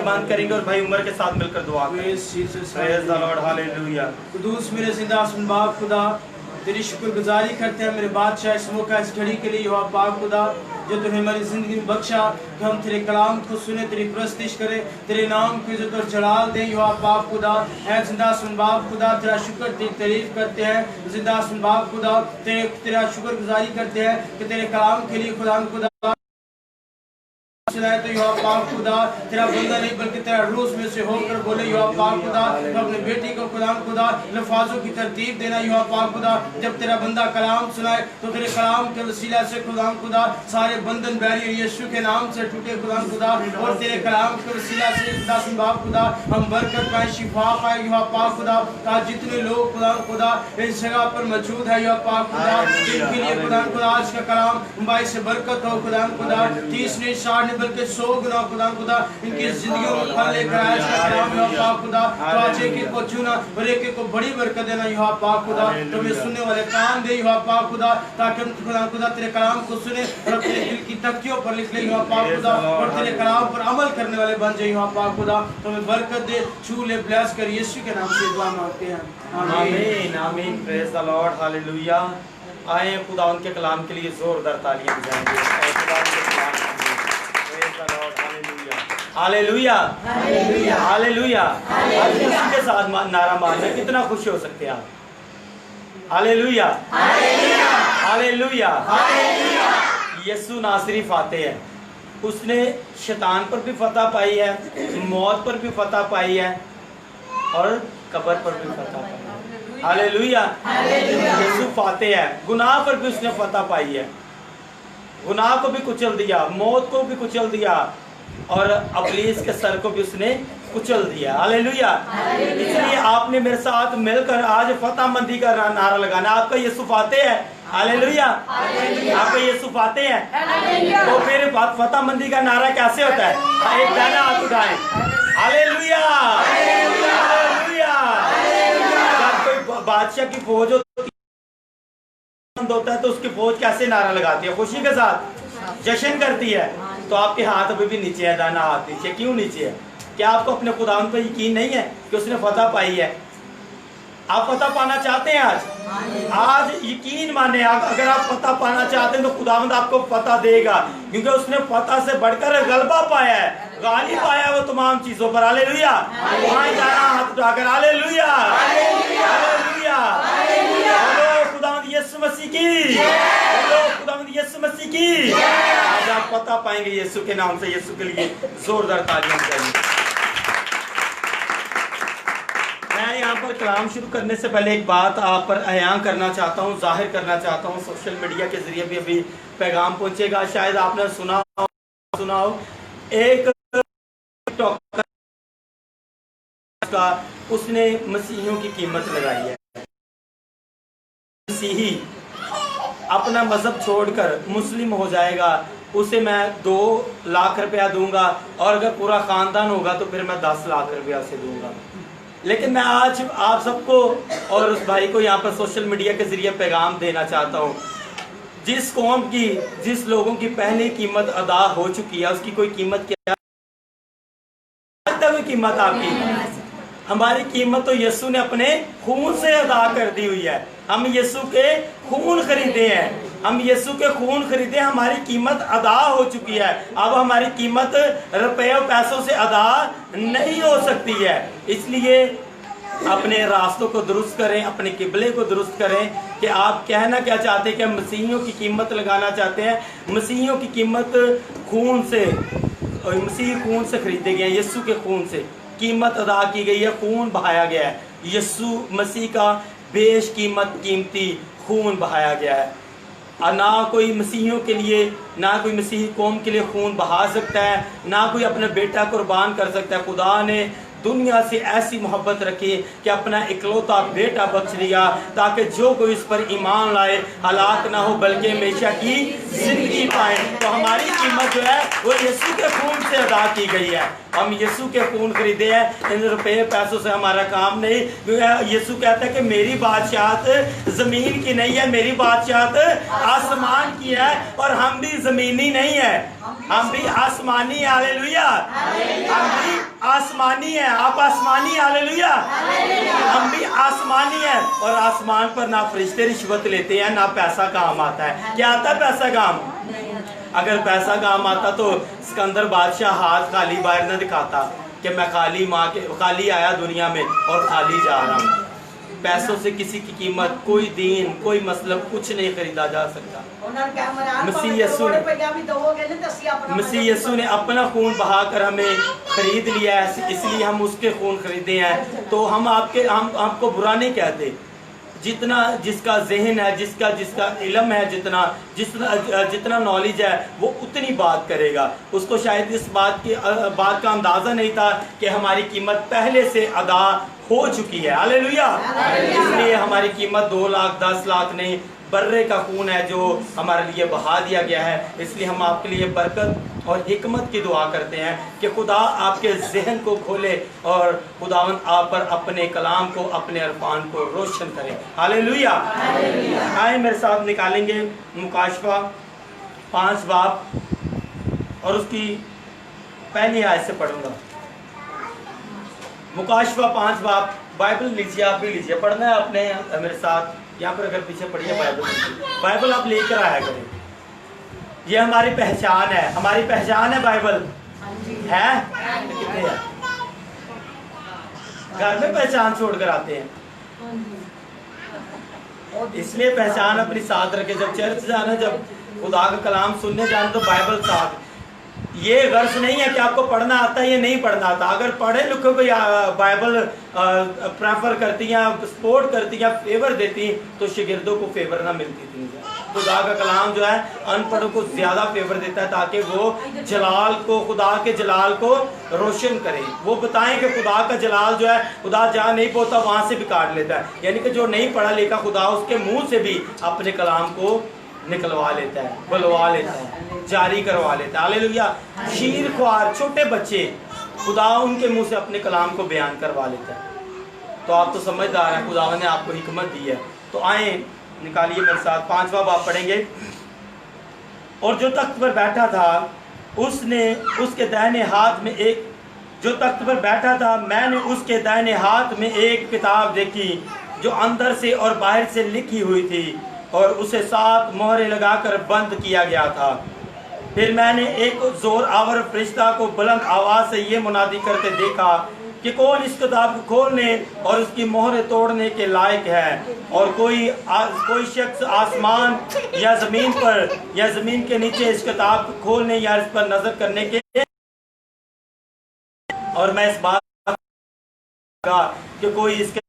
आंखें बंद करेंगे और भाई उमर के साथ मिलकर दुआ करेंगे। Praise the Lord, hallelujah. कुदूस मेरे जिंदा आसमान बाप खुदा, तेरी शुक्रगुजारी करते हैं मेरे बादशाह इस मौका इस घड़ी के लिए युवा पाक खुदा, जो तूने हमारी ज़िंदगी में बख्शा कि हम तेरे कलाम को सुने, तेरी प्रस्तिश करें, तेरे नाम की इज़्ज़त और जलाल दें युवा पाक खुदा। ऐ जिंदा आसमान बाप खुदा, तेरा शुक्र तेरी तारीफ करते हैं जिंदा आसमान बाप खुदा, तेरा शुक्रगुजारी करते हैं कि तेरे कलाम के लिए खुदा सुनाए तो युवा पाक खुदा, तेरा बंदा नहीं बल्कि तेरा रूस में से होकर बोले युवा पाक खुदा। तो अपने बेटी को खुदा लफ्ज़ों की तरतीब देना युवा पाक खुदा, जब तेरा बंदा कलाम सुनाए तो तेरे कलाम के वसीला से खुदा सारे बंधन बैरियर यीशु के नाम से टूटे खुदा, और तेरे कलाम के वसीला से खुदा हम बरकत पाए, शिफा पाए युवा पाक खुदा। आज जितने लोग खुदा इस जगह पर मौजूद है युवा पाक खुदा, इनके लिए खुदा आज का कलाम बाइस बरकत हो खुदा 30 नहीं 60 बल्कि 100 गुना खुदा इनकी जिंदगियों में फल लेकर आया इसका कलाम युवा पाक खुदा। तो आज एक को चुना और एक को बड़ी बरकत देना युवा पाक खुदा। तो मैं सुनने वाले कान दे युवा पाक खुदा, ताकि हम खुदा तेरे कलाम को सुने और अपने दिल की तकियों पर लिख ले युवा पाक खुदा, और तेरे कलाम पर अमल करने वाले बन जाए युवा पाक खुदा। तो हमें बरकत दे, छू ले, ब्लेस कर, यीशु के नाम से दुआ मांगते हैं, आमीन आमीन। Praise the Lord, hallelujah. आए खुदा उनके कलाम के लिए जोरदार तालियां बजाएंगे और खुदा उनके कलाम के लिए praise the Lord, hallelujah hallelujah hallelujah. आज यीशु के साथ नारा मारना कितना खुश हो सकते हैं आप। Hallelujah hallelujah hallelujah. यीशु नासरी फाते है, उसने शैतान पर भी फतह पाई है, मौत पर भी फतह पाई है और कब्र पर भी फतह पाई है। हालेलुया। यीशु फाते है, गुनाह पर भी उसने फतह पाई है, गुनाह को भी कुचल दिया, मौत को भी कुचल दिया और इब्लीस के सर को भी उसने कुचल दिया। हालेलुया। इसलिए आपने मेरे साथ मिलकर आज फतह मंदी का नारा लगाना। आपका यीशु फाते है। हालेलुया। आपका यीशु फाते हैं, तो फिर फतह मंदी का नारा कैसे होता है? एक दाना हाथ उठाएं। Hallelujah hallelujah. जब कोई बादशाह की फौज होता है तो उसकी फौज कैसे नारा लगाती है? खुशी के साथ जश्न करती है। तो आपके हाथ अभी भी नीचे है, दाना हाथ नीचे। क्यों नीचे है? क्या आपको अपने खुदावंद पर यकीन नहीं है कि उसने फतह पाई है? आप फतह पाना चाहते हैं? आज यकीन माने, अगर आप फतह पाना चाहते हैं तो खुदावंद आपको फतह देगा, क्योंकि उसने फतह से बढ़कर गलबा पाया है, गाली पाया है वो तमाम चीजों पर। हालेलुया। वहां जाना हाथ उठाकर हालेलुया हालेलुया। खुदावंद यीशु मसीह की, खुदावंद यीशु मसीह की। आज आप फतह पाएंगे यीशु के नाम से। यीशु के लिए जोरदार तालियां बजाएंगे। मैं यहाँ पर कलाम शुरू करने से पहले एक बात आप पर अयां करना चाहता हूँ, जाहिर करना चाहता हूँ। सोशल मीडिया के जरिए भी अभी पैगाम पहुँचेगा, शायद आपने सुना हो। एक का उसने मसीहियों की कीमत लगाई है। मसीही अपना मजहब छोड़कर मुस्लिम हो जाएगा, उसे मैं 2 लाख रुपया दूंगा, और अगर पूरा खानदान होगा तो फिर मैं 10 लाख रुपया उसे दूंगा। लेकिन मैं आज आप सबको और उस भाई को यहाँ पर सोशल मीडिया के जरिए पैगाम देना चाहता हूँ। जिस कौम की, जिस लोगों की पहले कीमत अदा हो चुकी है, उसकी कोई कीमत क्या कीमत आपकी? हमारी कीमत तो यीशु ने अपने खून से अदा कर दी हुई है। हम यीशु के खून खरीदे हैं, हम यीशु के खून खरीदे, हमारी कीमत अदा हो चुकी है। अब हमारी कीमत रुपए और पैसों से अदा नहीं हो सकती है। इसलिए अपने रास्तों को दुरुस्त करें, अपने किबले को दुरुस्त करें कि आप कहना क्या चाहते हैं। कि हम मसीहियों की कीमत लगाना चाहते हैं। मसीहियों की कीमत खून से, मसीह खून से खरीदे गए हैं, यीशु के खून से कीमत अदा की गई है, खून बहाया गया है। यीशु मसीह का बेशकीमत कीमती खून बहाया गया है। और ना कोई मसीहियों के लिए, ना कोई मसीही कौम के लिए खून बहा सकता है, ना कोई अपना बेटा कुर्बान कर सकता है। खुदा ने दुनिया से ऐसी मोहब्बत रखी कि अपना इकलौता बेटा बख्श दिया, ताकि जो कोई इस पर ईमान लाए हलाक ना हो बल्कि हमेशा की जिंदगी पाए। तो हमारी कीमत जो है वो यीशु के खून से अदा की गई है। हम यीशु के खून खरीदे हैं, इन रुपये पैसों से हमारा काम नहीं। यीशु कहता है कि मेरी बादशाहत जमीन की नहीं है, मेरी बादशाहत आसमान की है, और हम भी जमीनी नहीं है, हम भी आसमानी। हालेलुया। हम भी आसमानी हैं, आप आसमानी, हालेलुया। हम भी आसमानी हैं और आसमान पर ना फरिश्ते रिश्वत लेते हैं ना पैसा काम आता है। क्या आता है पैसा काम? अगर पैसा काम आता तो सिकंदर बादशाह हाथ खाली बाहर न दिखाता कि मैं खाली आया दुनिया में और खाली जा रहा हूँ। पैसों से किसी की कीमत, कोई दीन, कोई मतलब कुछ नहीं खरीदा जा सकता। मसीह यीशु ने अपना खून बहाकर हमें खरीद लिया है, इसलिए हम उसके खून खरीदे हैं। तो हम आपको बुरा नहीं कहते। जितना जिसका जहन है, जिसका इल्म है, जितना नॉलेज है, वो उतनी बात करेगा। उसको शायद इस बात का अंदाज़ा नहीं था कि हमारी कीमत पहले से अदा हो चुकी है। हालेलुया। इसलिए हमारी कीमत 2 लाख 10 लाख नहीं, बर्रे का खून है जो हमारे लिए बहा दिया गया है। इसलिए हम आपके लिए बरकत और हिकमत की दुआ करते हैं कि खुदा आपके जहन को खोले और खुदावंद आप पर अपने कलाम को, अपने अरफान को रोशन करे। हालेलुया। आए मेरे साथ निकालेंगे मुकाशफा 5 बाब और उसकी पहली आयत से पढ़ूंगा। मुकाशफा 5 बाब, बाइबल लीजिए, आप भी लीजिए, पढ़ना है आपने मेरे साथ। यहाँ पर अगर पीछे पढ़िए बाइबल आप लेकर आया करें। ये हमारी पहचान है, हमारी पहचान है बाइबल है। कितने हैं घर में पहचान छोड़कर आते हैं? इसलिए पहचान अपनी साथ रखे। जब चर्च जाना, जब खुदा का कलाम सुनने जाना तो बाइबल साथ। ये गर्ज नहीं है कि आपको पढ़ना आता है, ये नहीं पढ़ना आता। अगर पढ़े लिखे को बाइबल प्रेफर करती हैं, सपोर्ट करती हैं, फेवर देती, तो शागिर्दों को फेवर ना मिलती थी। खुदा का कलाम जो है अनपढ़ों को ज्यादा फेवर देता है ताकि वो जलाल को, खुदा के जलाल को रोशन करें। वो बताएं कि खुदा का जलाल जो है, खुदा जहाँ नहीं पहुंचता वहां से भी काट लेता है। यानी कि जो नहीं पढ़ा लिखा, खुदा उसके मुंह से भी अपने कलाम को निकलवा लेता है, बुलवा लेता है, जारी करवा लेता है। हालेलुया। शीर ख्वार छोटे बच्चे, खुदा उनके मुंह से अपने कलाम को बयान करवा लेता है। तो आप तो समझदार हैं, खुदा ने आपको हिकमत दी है। तो आए निकालिए मेरे साथ 5वां बाब पढ़ेंगे। और जो तख्त पर बैठा था उसने उसके दाहिने हाथ में एक जो तख्त पर बैठा था मैंने उसके दाहिने हाथ में एक किताब देखी जो अंदर से और बाहर से लिखी हुई थी और उसे 7 मोहरें लगाकर बंद किया गया था। फिर मैंने एक जोर आवर फरिश्ता को बुलंद आवाज से ये मुनादी करते देखा कि कौन इस किताब को खोलने और उसकी मोहरें तोड़ने के लायक है। और कोई शख्स आसमान या जमीन पर या जमीन के नीचे इस किताब को खोलने या इस पर नजर करने के। और मैं इस बात का कि कोई इसके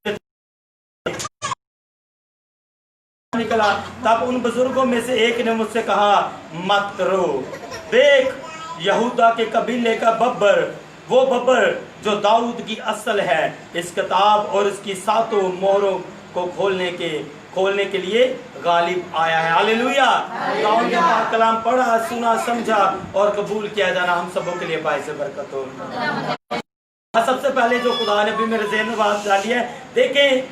निकला। तब उन बुजुर्गों में से एक ने मुझसे कहा, मत करो, देख यहूदा के कबीले का बब्बर, वो बब्बर जो दाऊद की असल है, इस किताब और इसकी 7 मोहरों को खोलने के लिए गालिब आया है। हालेलुया। दाऊद के पाक कलाम पढ़ा, सुना, समझा और कबूल किया जाना हम सबों के लिए बाइस बरकत हो। सबसे पहले जो खुदा ने भी मेरे ज़हन में बात डाली है, देखें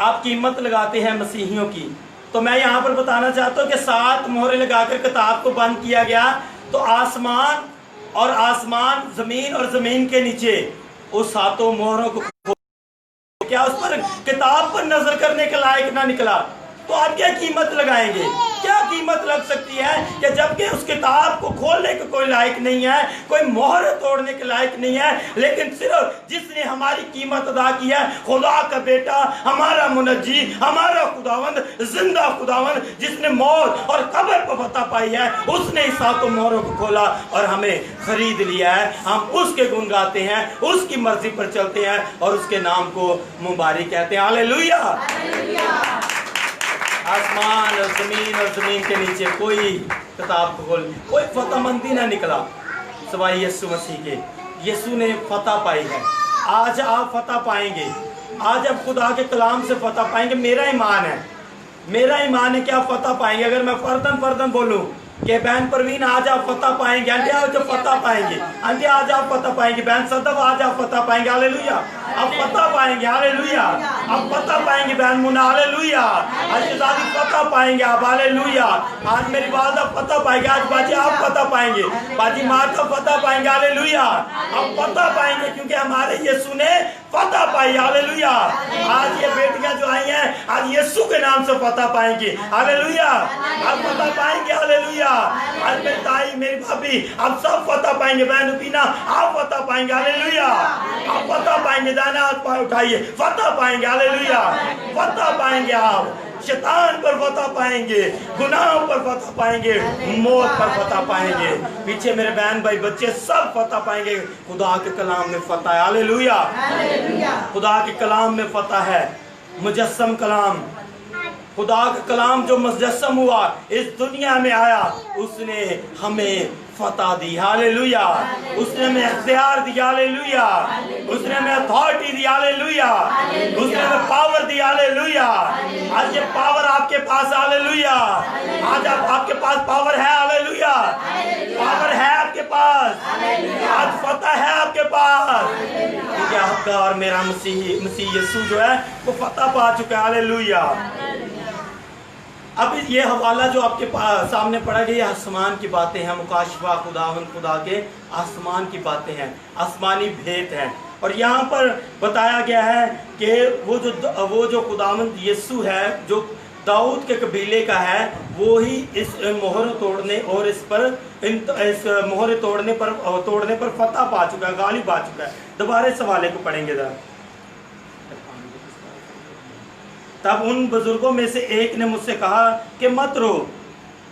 आप कीमत लगाते हैं मसीहियों की, तो मैं यहाँ पर बताना चाहता हूँ कि 7 मोहरें लगाकर किताब को बंद किया गया। तो आसमान और आसमान, जमीन और जमीन के नीचे उस 7 मोहरों को क्या उस पर किताब पर नजर करने के लायक ना निकला, तो आप क्या कीमत लगाएंगे? क्या कीमत लग सकती है कि जबकि उस किताब को खोलने के कोई लायक नहीं है, कोई मोहर तोड़ने के लायक नहीं है, लेकिन सिर्फ जिसने हमारी कीमत अदा की है, खुदा का बेटा, हमारा मुनज्जी, हमारा खुदावंद, जिंदा खुदावंद, जिसने मौत और कब्र पर फतह पाई है, उसने इस 7 मोहरों को खोला और हमें खरीद लिया है। हम उसके गुण गाते हैं, उसकी मर्जी पर चलते हैं और उसके नाम को मुबारक कहते हैं। हालेलुया। आसमान और जमीन के नीचे कोई किताब को खोल, कोई फतहमंदी ना निकला सिवाय यीशु मसीह के। यीशु ने फतह पाई है। आज आप फतह पाएंगे, आज आप खुदा के कलाम से फतह पाएंगे। मेरा ईमान है कि आप फतह पाएंगे। अगर मैं फर्दन बोलूं कि बहन परवीन आज आप फतह पाएंगे, आंटी आज आप फतह पाएंगे, आंटी आज आप फतह पाएंगे, बहन सदब आज आप फतह पाएंगे। हालेलुया। आप फतह पाएंगे। हालेलुया। अब फतह पाएंगे बहन मुन्ना, हालेलुया। आज शहजादी फतह पाएंगे आप, हालेलुया। आज मेरी वालदा फतह पाएंगे, आज बाजी आप फतह पाएंगे, बाजी माता फतह पाएंगे, हालेलुया। अब फतह पाएंगे क्योंकि हमारे यीशु ने फतह पाई, हालेलुया। आज ये बेटियां जो आई हैं आज यीशु के नाम से फतह पाएंगी, हालेलुया। अब फतह पाएंगे, हालेलुया। आज मेरी ताई, मेरी भाभी, आप सब फतह पाएंगे, बहन पीना आप फतह पाएंगे, हालेलुया। आप फतह पाएंगे, जाना हाथ उठाइए, फतह पाएंगे, हालेलुया। फतह पाएंगे, आप शैतान पर फतह पाएंगे, गुनाहों पर फतह पाएंगे, मौत पर फतह पाएंगे। पीछे मेरे बहन भाई बच्चे सब फतह पाएंगे। खुदा के कलाम में फतह है, हालेलुया। खुदा के कलाम में फतह है, मुजस्सम कलाम। खुदा का कलाम जो मुजस्सम हुआ, इस दुनिया में आया, उसने हमें फतह दी, हालेलुया। उसने हमें इख्तियार दिया, हालेलुया। उसने हमें अथॉरिटी दी, हालेलुया। उसने हमें पावर दी, हालेलुया। आज ये पावर आपके पास, हालेलुया। आज आपके पास पावर है, हालेलुया। पावर है आपके पास, आज फतह है आपके पास, क्योंकि आपका और मेरा मसीह यीशु जो है वो फतह पा चुका है, हालेलुया। अब ये हवाला जो आपके सामने पड़ा गया, ये आसमान की बातें हैं, मुकाशफा खुदा के आसमान की बातें हैं, आसमानी भेद हैं। और यहाँ पर बताया गया है कि वो जो खुदावंद यीशु है, जो दाऊद के कबीले का है, वो ही इस मोहर तोड़ने और इस मोहर तोड़ने पर फतह पा चुका है, गालिब आ चुका है। दोबारा इस हवाले को पढ़ेंगे जरा। तब उन बुजुर्गों में से एक ने मुझसे कहा कि मत रो,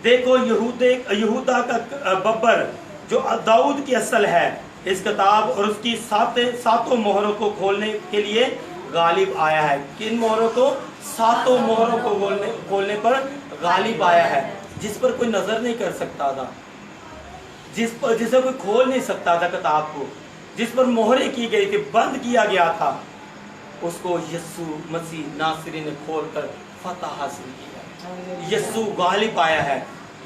देखो यहूदा का बब्बर जो दाऊद की असल है, इस किताब और उसकी सातों मोहरों को खोलने के लिए गालिब आया है। किन मोहरों को? सातों मोहरों को खोलने पर गालिब आया है, जिस पर कोई नजर नहीं कर सकता था, जिसे कोई खोल नहीं सकता था किताब को, जिस पर मोहरें की गई थी, बंद किया गया था, उसको यीशु मसीह नासरी ने खोलकर फतह हासिल किया। यीशु गालिब आया है,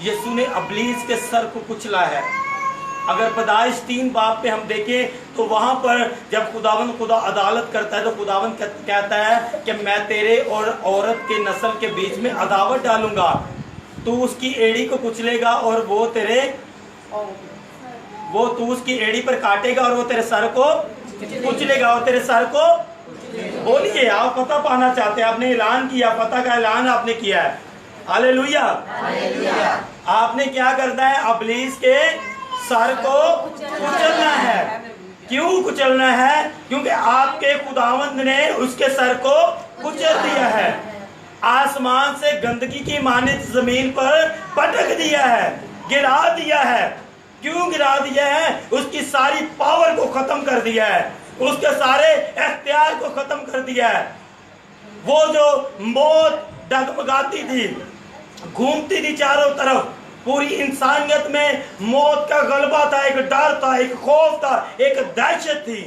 यीशु ने अबलीस के सर को कुचला है। अगर पैदाइश 3 बाब पे हम देखें तो वहां पर जब खुदा अदालत करता है तो खुदावन कहता है कि मैं तेरे और औरत के नस्ल के बीच में अदावत डालूंगा, तू उसकी एड़ी को कुचलेगा और तू उसकी एड़ी पर काटेगा और वो तेरे सर को कुचलेगा और तेरे सर को। बोलिए, आप फतह पाना चाहते हैं, आपने ऐलान किया, फतह का ऐलान आपने किया है, हालेलुया। आपने क्या करना है? अबलीस के सर को कुचलना है। क्यों कुचलना है? क्योंकि आपके खुदावंद ने उसके सर को कुचल दिया है, आसमान से गंदगी की मानित जमीन पर पटक दिया है, गिरा दिया है। क्यों गिरा दिया है? उसकी सारी पावर को खत्म कर दिया है, उसके सारे इख्तियार को खत्म कर दिया है। वो जो मौत डगमगाती थी, घूमती थी चारों तरफ, पूरी इंसानियत में मौत का गलबा था, एक डर था, एक खौफ था, एक दहशत थी।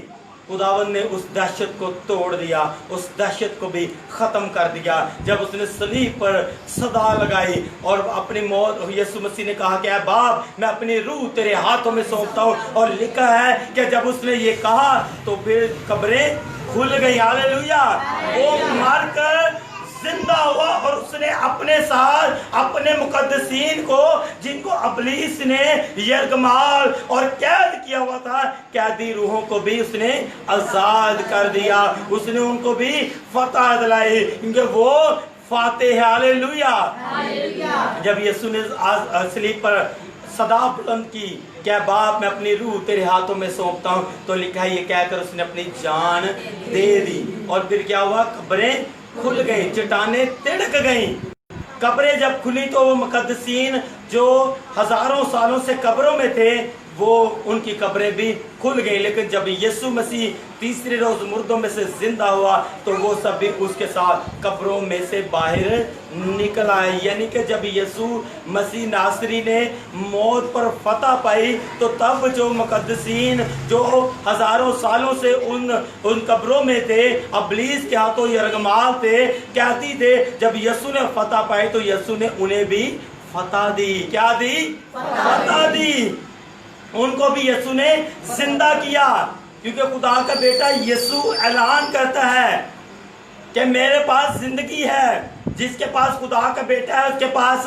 खुदावंद ने उस दहशत को तोड़ दिया, उस दहशत को भी खत्म कर दिया जब उसने सलीब पर सदा लगाई और अपनी मौत। यीशु मसीह ने कहा कि ऐ बाप, मैं अपनी रूह तेरे हाथों में सौंपता हूँ। और लिखा है कि जब उसने ये कहा तो फिर कब्रें खुल गई, हालेलुया। वो मरकर जिंदा हुआ और उसने अपने साथ अपने मुकद्दसीन को, जिनको अबलीस ने यरगमाल और कैद किया हुआ था, कैदी रूहों को भी उसने आजाद कर दिया, उसने उनको भी फतह दिलाई, क्योंकि वो फातिह है, हालेलुया। जब यीशु ने सलीब पर सदा बुलंद की, क्या बाप मैं अपनी रूह तेरे हाथों में सौंपता हूँ, तो लिखा है ये कहकर उसने अपनी जान दे दी। और फिर क्या हुआ? कब्रें खुल गई, चट्टानें तिड़क गई। कब्रें जब खुली तो वो मुकद्दसीन जो हजारों सालों से कब्रों में थे, वो उनकी कब्रें भी खुल गई। लेकिन जब यीशु मसीह तीसरे रोज मुर्दों में से जिंदा हुआ तो वो सब भी उसके साथ कब्रों में से बाहर निकल आए। यानी कि जब यीशु मसीह नासरी ने मौत पर फतह पाई तो तब जो मुकद्दसीन जो हजारों सालों से उन कब्रों में थे, अबलीस के हाथों यरगमाल थे, कैदी थे, जब यीशु ने फतह पाई तो यीशु ने उन्हें भी फतह दी। क्या दी? फतह दी। उनको भी यीशु ने जिंदा किया, क्योंकि खुदा का बेटा यीशु ऐलान करता है कि मेरे पास जिंदगी है। जिसके पास खुदा का बेटा है उसके पास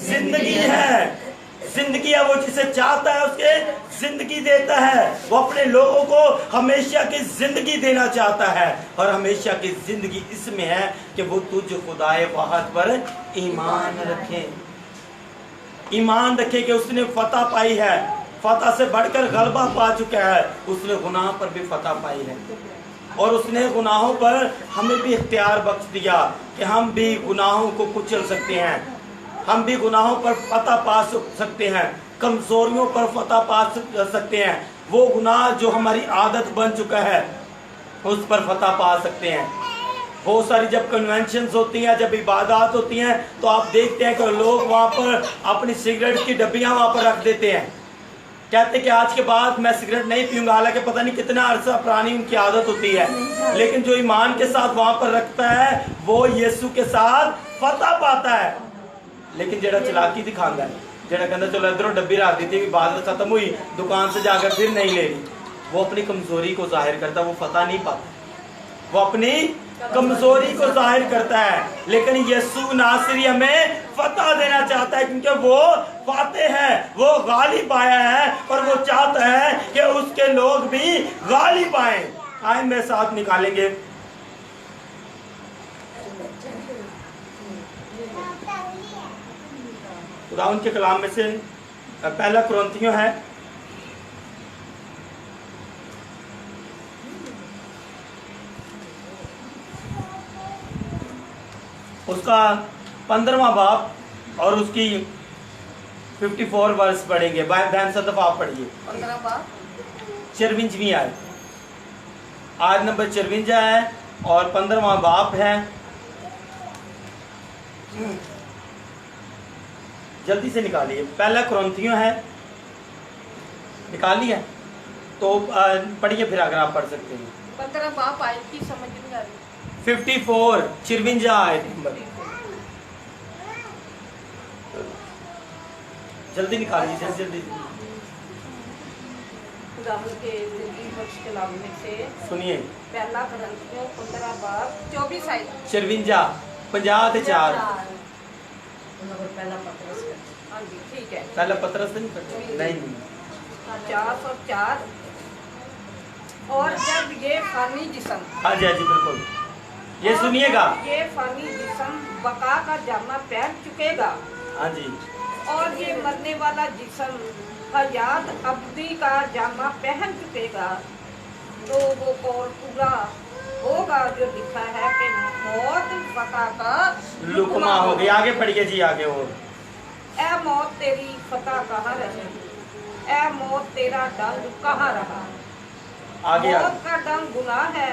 जिंदगी है। जिंदगी है, वो जिसे चाहता है उसके जिंदगी देता है। वो अपने लोगों को हमेशा की जिंदगी देना चाहता है, और हमेशा की जिंदगी इसमें है कि वो तुझ खुदाए वाहद पर ईमान रखे। ईमान रखे कि उसने फतह पाई है, फतह से बढ़कर गलबा पा चुका है। उसने गुनाह पर भी फतह पाई है, और उसने गुनाहों पर हमें भी इख्तियार बख्श दिया कि हम भी गुनाहों को कुचल सकते हैं, हम भी गुनाहों पर फतह पा सकते हैं, कमजोरियों पर फतह पा सकते हैं। वो गुनाह जो हमारी आदत बन चुका है उस पर फतह पा सकते हैं। बहुत सारी जब कन्वेंशंस होती हैं, जब इबादत होती हैं, तो आप देखते हैं कि लोग वहाँ पर अपनी सिगरेट की डब्बियाँ वहाँ पर रख देते हैं। कहते कि आज के बाद मैं सिगरेट नहीं पीऊंगा, हालांकि पता नहीं कितना अरसा पुरानी उनकी आदत होती है। लेकिन जो ईमान के साथ वहाँ पर रखता है वो यीशु के साथ फतह पाता है। लेकिन जेड़ा चलाकी दिखाता है, जेड़ा कहता चलो इधरों डब्बी रख दी थी, इबादत खत्म हुई, दुकान से जाकर फिर नहीं ले रही, वो अपनी कमजोरी को जाहिर करता है, वो फतह नहीं पाता, वो अपनी कमजोरी को जाहिर करता है। लेकिन यीशु नासरी हमें फतह देना चाहता है, क्योंकि वो फातेह है, वो गालिब आया है, और वो चाहता है कि उसके लोग भी गालिब आए। आए मेरे साथ निकालेंगे खुदावंद के कलाम में से पहला कुरिन्थियों है, उसका 15वां बाब और उसकी 54 वर्स पढ़ेंगे। बहन सदफ आप पढ़िए। 15 बाब 54 आए, आज नंबर 54 है और 15वां बाब है। जल्दी से निकालिए। पहला कुरिन्थियों है, निकालिए तो पढ़िए, फिर अगर आप पढ़ सकते हैं। 15 बाब आयत की समझ नहीं आ रही। 54 54 आयत नंबर, जल्दी निकालिए, जल्दी खुदावंद के जिंदगी बख्श कलाम में से सुनिए। पहला कुरिन्थियों 15 बाब 24 आयत 54 50 से 4। पहला पत्रस का। हाँ जी ठीक है। पहला पत्रस नहीं पढ़ते? नहीं 4 और 4। और जब ये फानी जिस्म, हाँ जी बिल्कुल, ये सुनिएगा। ये फानी जिस्म बका का जामा पहन चुकेगा, हाँ जी, और ये मरने वाला जिस्म हयात अब्दी का जामा पहन चुकेगा, तो वो कौल पूरा होगा जो लिखा है कि मौत फतह का लुकमा हो गई। आगे पढ़िए जी, आगे और। ए मौत तेरी फतह कहाँ रही, ए मौत तेरा डंग कहाँ रहा। आगे मौत का डंग गुनाह है,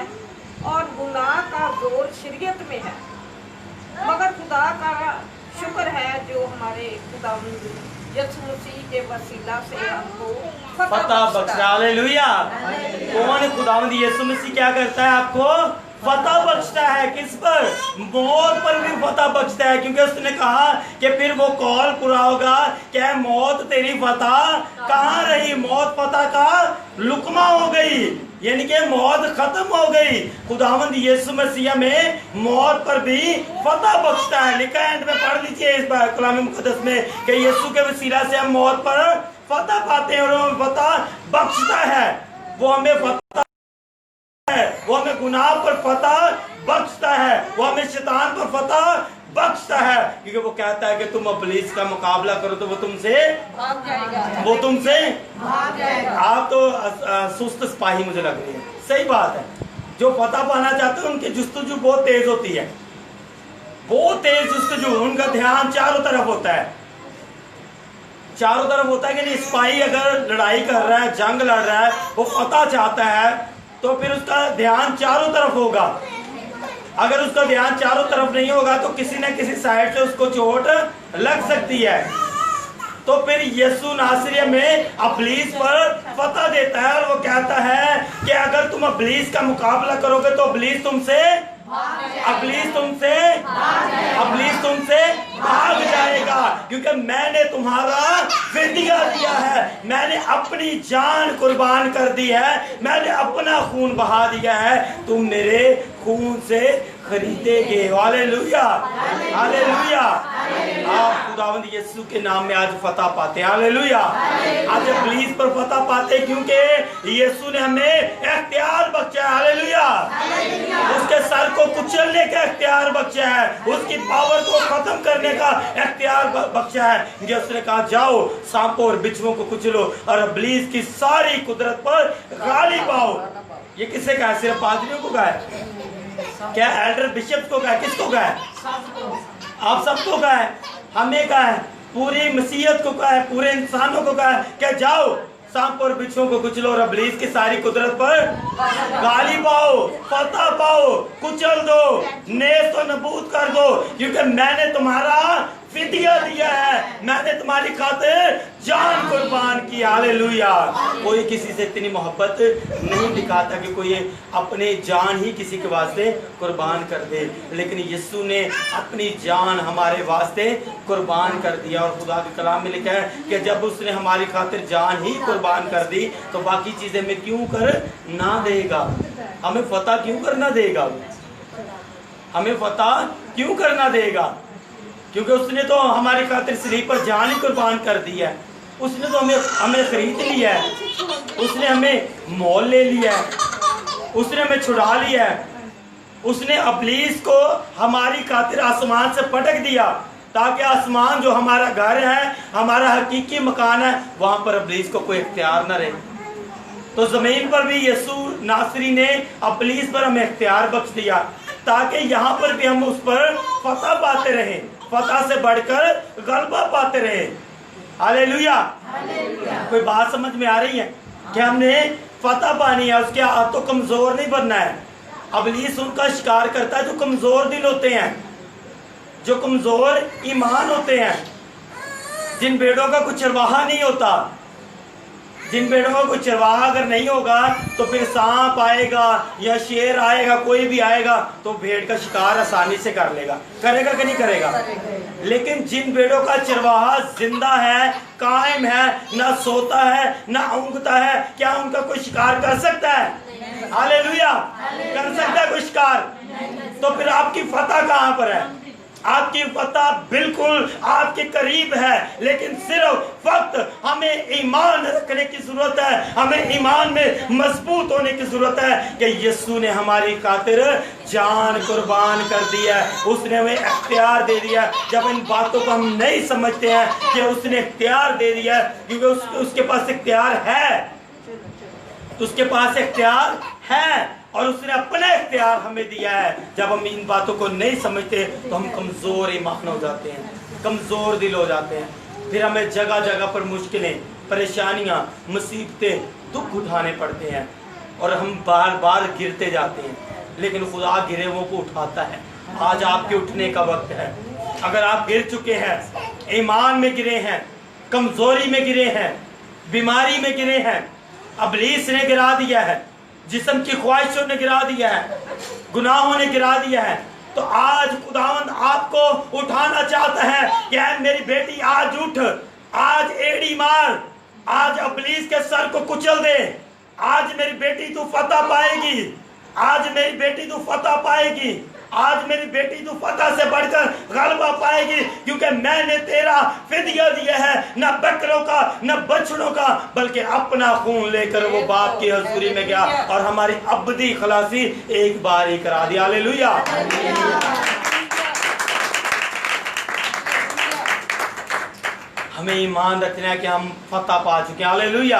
और गुनाह का जोर शरीयत में है, मगर खुदा का शुक्र है जो हमारे खुदा यीशु मसीह के वसीला से हमको फतह बख्शता। हालेलुया। कौन खुदावंद यीशु मसीह क्या करता है? आपको फतह बख्शता है। किस पर? मौत पर भी फतह बख्शता है, क्योंकि उसने कहा कि फिर वो कौल पूरा होगा कि मौत तेरी फतह कहाँ रही। मौत फतह का लुकमा हो गई, यानी कि मौत खत्म हो गई। खुदावंद यीशु मसीह में मौत पर भी फतह बख्शता है। लिखा है, एंड में पढ़ लीजिए इस बार कलाम मुक़द्दस में कि यीशु के वसीला से हम मौत पर फतह पाते हैं, और हमें फतह बख्शता है। वो हमें फतह है, वो हमें गुनाह पर फतह बख्शता है, वो हमें शैतान पर फतह बख्शता है, क्योंकि वो कहता है कि तुम इब्लीस का मुकाबला करो तो वो तुमसे भाग जाएगा, वो तुमसे भाग जाएगा। आप तो सुस्त सिपाही मुझे लग रही है। सही बात है, जो फतह पाना चाहते हैं उनकी जुस्तजू बहुत तेज होती है, बहुत तेज जुस्तजू। उनका ध्यान चारों तरफ होता है, चारों तरफ होता है कि नहीं। सिपाही अगर लड़ाई कर रहा है, जंग लड़ रहा है, वो फतह चाहता है, तो फिर उसका ध्यान चारों तरफ होगा। अगर उसका ध्यान चारों तरफ नहीं होगा तो किसी न किसी साइड से उसको चोट लग सकती है। तो फिर यीशु नासरी में इब्लीस पर फतह देता है, और वो कहता है कि अगर तुम इब्लीस का मुकाबला करोगे तो इब्लीस तुमसे भाग जाएगा, क्योंकि मैंने तुम्हारा फिदिया दिया है, मैंने अपनी जान कुर्बान कर दी है, मैंने अपना खून बहा दिया है, तुम मेरे खून से खरीदे गए। Hallelujah, hallelujah. आप खुदावंद यीशु के नाम में आज फतह पाते हैं। हालेलुया। आज इब्लीस पर फतह पाते हैं, क्योंकि यीशु ने हमें इख्तियार बख्शा है। हालेलुया। उसके सर को कुचलने का इख्तियार बख्शा है, उसकी पावर को खत्म करने का इख्तियार बख्शा है। जो उसने कहा जाओ सांपों और बिच्छुओं को कुचलो और इब्लीस की सारी कुदरत पर गालिब पाओ। ये किससे कहा है? सिर्फ पादरियों को कहा है क्या? एल्डर बिशप को कहा है? किसको कहा है? आप सबको कहा है, हमें कहा है, पूरी मसीहत को कहा है, पूरे इंसानों को कहा है कि जाओ सांप और बिच्छुओं को कुचलो और इब्लीस की सारी कुदरत पर गाली पाओ, फतह पाओ, कुचल दो, नेस्त और नबूद कर दो, क्योंकि मैंने तुम्हारा फिदिया दिया है, मैंने तुम्हारी खातिर जान कुर्बान की। हालेलुया। कोई किसी से इतनी मोहब्बत नहीं दिखाता कि कोई अपने जान ही किसी के वास्ते कुर्बान कर दे, लेकिन यीशु ने अपनी जान हमारे वास्ते कुर्बान कर दिया। और खुदा के कलाम में लिखा है कि जब उसने हमारी खातिर जान ही कुर्बान कर दी तो बाकी चीजें में क्यों कर ना देगा? हमें फतह क्यों करना देगा? हमें फतह क्यों करना देगा? क्योंकि उसने तो हमारी खातिर सलीब पर जान ही कुर्बान कर दी है। उसने तो हमें खरीद लिया है, उसने हमें मोल ले लिया है, उसने हमें छुड़ा लिया है। उसने इब्लीस को हमारी खातिर आसमान से पटक दिया ताकि आसमान जो हमारा घर है, हमारा हकीकी मकान है, वहां पर इब्लीस को कोई इख्तियार न रहे। तो जमीन पर भी यीशु नासरी ने इब्लीस पर हमें इख्तियार बख्श दिया ताकि यहाँ पर भी हम उस पर फतह पाते रहें, फतह से बढ़कर गलबा पाते रहे। हालेलुया। कोई बात समझ में आ रही है कि हमने फतह पानी है, उसके हाथ तो कमजोर नहीं बनना है। इब्लीस उनका शिकार करता है जो कमजोर दिल होते हैं, जो कमजोर ईमान होते हैं, जिन भेड़ों का कुछ चरवाहा नहीं होता। जिन भेड़ों का कोई चरवाहा अगर नहीं होगा तो फिर सांप आएगा या शेर आएगा, कोई भी आएगा तो भेड़ का शिकार आसानी से कर लेगा। करेगा कि नहीं करेगा? लेकिन जिन भेड़ों का चरवाहा जिंदा है, कायम है, ना सोता है ना ऊँघता है, क्या उनका कोई शिकार कर सकता है? हालेलुया। कर सकता है कोई शिकार? तो फिर आपकी फतह कहाँ पर है? आपकी फतह बिल्कुल आपके करीब है, लेकिन सिर्फ वक्त हमें ईमान रखने की जरूरत है, हमें ईमान में मजबूत होने की जरूरत है कि यीशु ने हमारी खातिर जान कुर्बान कर दी है, उसने हमें इख्तियार दे दिया। जब इन बातों को हम नहीं समझते हैं कि उसने इख्तियार दे दिया, क्योंकि उसके पास इख्तियार है, उसके पास इख्तियार है और उसने अपना इख्तियार हमें दिया है। जब हम इन बातों को नहीं समझते तो हम कमज़ोर ईमान हो जाते हैं, कमज़ोर दिल हो जाते हैं। फिर हमें जगह जगह पर मुश्किलें, परेशानियां, मुसीबतें, दुख उठाने पड़ते हैं और हम बार बार गिरते जाते हैं, लेकिन खुदा गिरे हुओं को उठाता है। आज आपके उठने का वक्त है। अगर आप गिर चुके हैं, ईमान में गिरे हैं, कमज़ोरी में गिरे हैं, बीमारी में गिरे हैं, इब्लीस ने गिरा दिया है, जिस्म की ख्वाहिशों ने गिरा दिया है, गुनाहों ने गिरा दिया है, तो आज खुदावंद आपको उठाना चाहता है कि ऐ मेरी बेटी आज उठ, आज एड़ी मार, आज इब्लीस के सर को कुचल दे। आज मेरी बेटी तू फतह पाएगी, आज मेरी बेटी तू फतह पाएगी, आज मेरी बेटी तू फतह से बढ़कर गलबा पाएगी, क्योंकि मैंने तेरा फिदिया दिया है, न बकरों का न बछड़ों का, बल्कि अपना खून लेकर वो बाप की हजूरी में गया और हमारी अबदी खलासी एक बार ही करा दी। हालेलुया। हमें ईमान रखना है कि हम फतह पा चुके हैं। हालेलुया।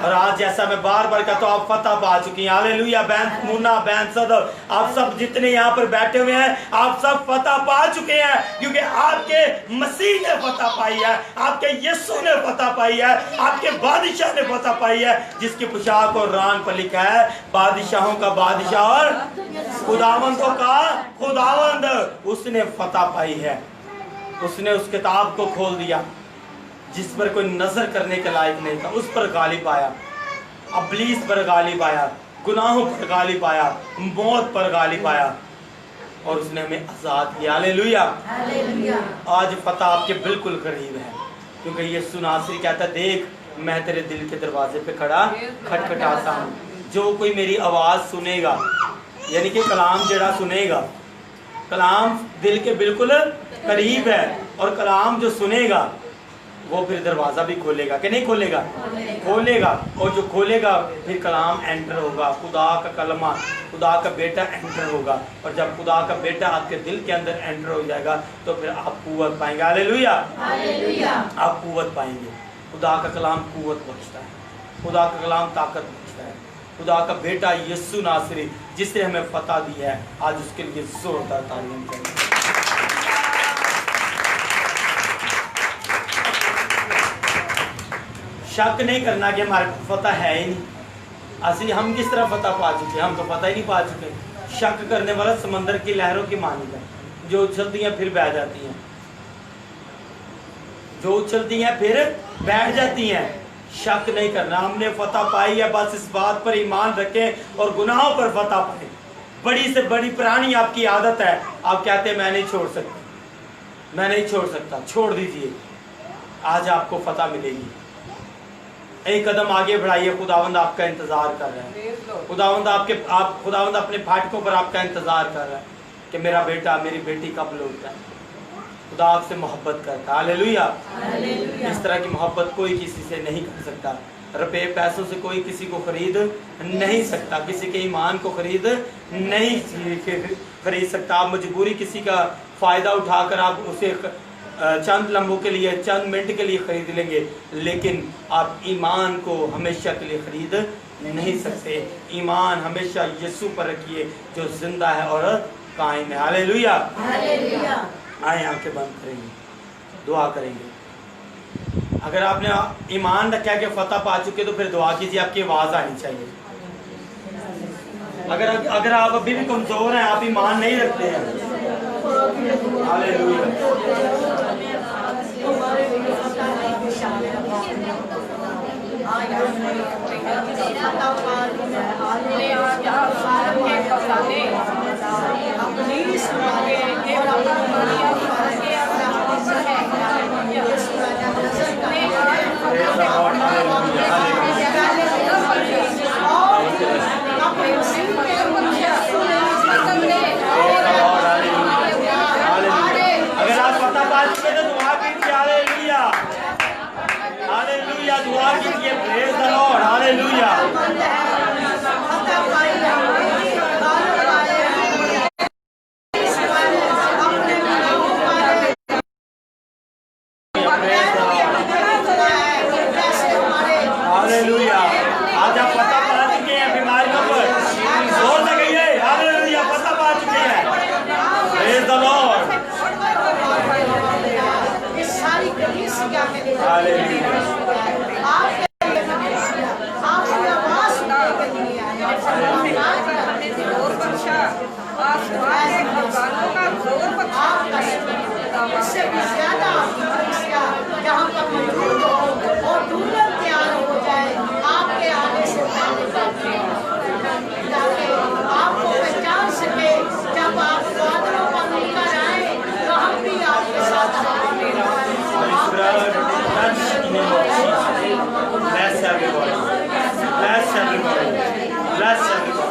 और आज जैसा मैं बार बार कहता हूँ, आप फतह पा चुकी हैं। हालेलुया। बहन मुन्ना, बहन सदर, आप सब जितने यहाँ पर बैठे हुए हैं, आप सब फतह पा चुके हैं, क्योंकि आपके मसीह ने फतह पाई है, आपके यीशु ने फतह पाई है, आपके बादशाह ने फतह पाई है, जिसकी पोशाक और रान पर लिखा है बादशाहों का बादशाह और खुदावंदों का खुदावंद। उसने फतह पाई है, उसने उस किताब को खोल दिया जिस पर कोई नजर करने के लायक नहीं था, उस पर गालिब आया, इब्लीस पर गालिब आया, गुनाहों पर गालिब आया, मौत पर गालिब आया। और उसने हमें आज़ाद किया। हालेलुया। आज पता आपके बिल्कुल करीब है, क्योंकि यीशु नासरी कहता है, देख मैं तेरे दिल के दरवाजे पे खड़ा खटखटाता हूँ। जो कोई मेरी आवाज़ सुनेगा, यानी कि कलाम जड़ा सुनेगा, कलाम दिल के बिल्कुल करीब है, और कलाम जो सुनेगा वो फिर दरवाज़ा भी खोलेगा कि नहीं खोलेगा? खोलेगा। और जो खोलेगा फिर कलाम एंटर होगा, खुदा का कलमा, खुदा का बेटा एंटर होगा। और जब खुदा का बेटा आपके दिल के अंदर एंटर हो जाएगा तो फिर आप कुव्वत पाएंगे। हालेलुया। आप कुव्वत पाएंगे। खुदा का कलाम कुव्वत बख्शता है, खुदा का कलाम ताकत बख्शता है। खुदा का बेटा यीशु नासरी जिसने हमें फतह दी है, आज उसके लिए जोरदार तालियां करें। शक नहीं करना कि हमारे फतह है ही नहीं। असली हम किस तरह फतह पा चुके हैं? हम तो फतह ही नहीं पा चुके। शक करने वाला समंदर की लहरों की मानी है, जो उछलती हैं फिर बह जाती हैं, जो उछलती हैं फिर बैठ जाती हैं। शक नहीं करना, हमने फतह पाई है, बस इस बात पर ईमान रखें और गुनाहों पर फतह पाए। बड़ी से बड़ी पुरानी आपकी आदत है, आप कहते हैं मैं नहीं छोड़ सकता, मैं नहीं छोड़ सकता। छोड़ दीजिए, आज आपको फतह मिलेगी। एक कदम आगे बढ़ाइए, खुदावंद आपका इंतजार कर रहा है। खुदावंद अपने फाटकों पर आपका इंतजार कर रहा है कि मेरा बेटा मेरी बेटी कब लौटता है। खुदा आपसे मोहब्बत करता है। हालेलुया। इस तरह की मोहब्बत कोई किसी से नहीं कर सकता। रुपए पैसों से कोई किसी को खरीद नहीं सकता, किसी के ईमान को खरीद नहीं खरीद सकता। आप मजबूरी किसी का फ़ायदा उठाकर आप उसे चंद लम्हों के लिए, चंद मिनट के लिए खरीद लेंगे, लेकिन आप ईमान को हमेशा के लिए खरीद नहीं सकते। ईमान हमेशा यीशु पर रखिए जो जिंदा है और कायम है। हालेलुया। आए आंखें बंद करेंगे, दुआ करेंगे। अगर आपने ईमान रखा है कि फतह पा चुके तो फिर दुआ कीजिए, आपकी आवाज़ आनी चाहिए। अगर आप अभी भी कमज़ोर हैं, आप ईमान नहीं रखते हैं, हालेलुया। अगर आप पता पा चुके तो दुआ कीजिए। हालेलुया। हालेलुया। दुआ कीजिए। Praise the Lord. Hallelujah. Hallelujah. आज आप पता पा चुके हैं बीमारियों पर, जोर से कहिए हालेलुया। पता पा चुके हैं। Praise the Lord. इससे भी ज्यादा जहाँ पर मौजूद हो और दुल्हन तैयार हो जाए आपके आने से पहले, ताकि आपको पहचान सके। जब आप बादलों पर निकल आए तो हम भी आपके साथ Bless everybody. Bless everybody. Bless everybody.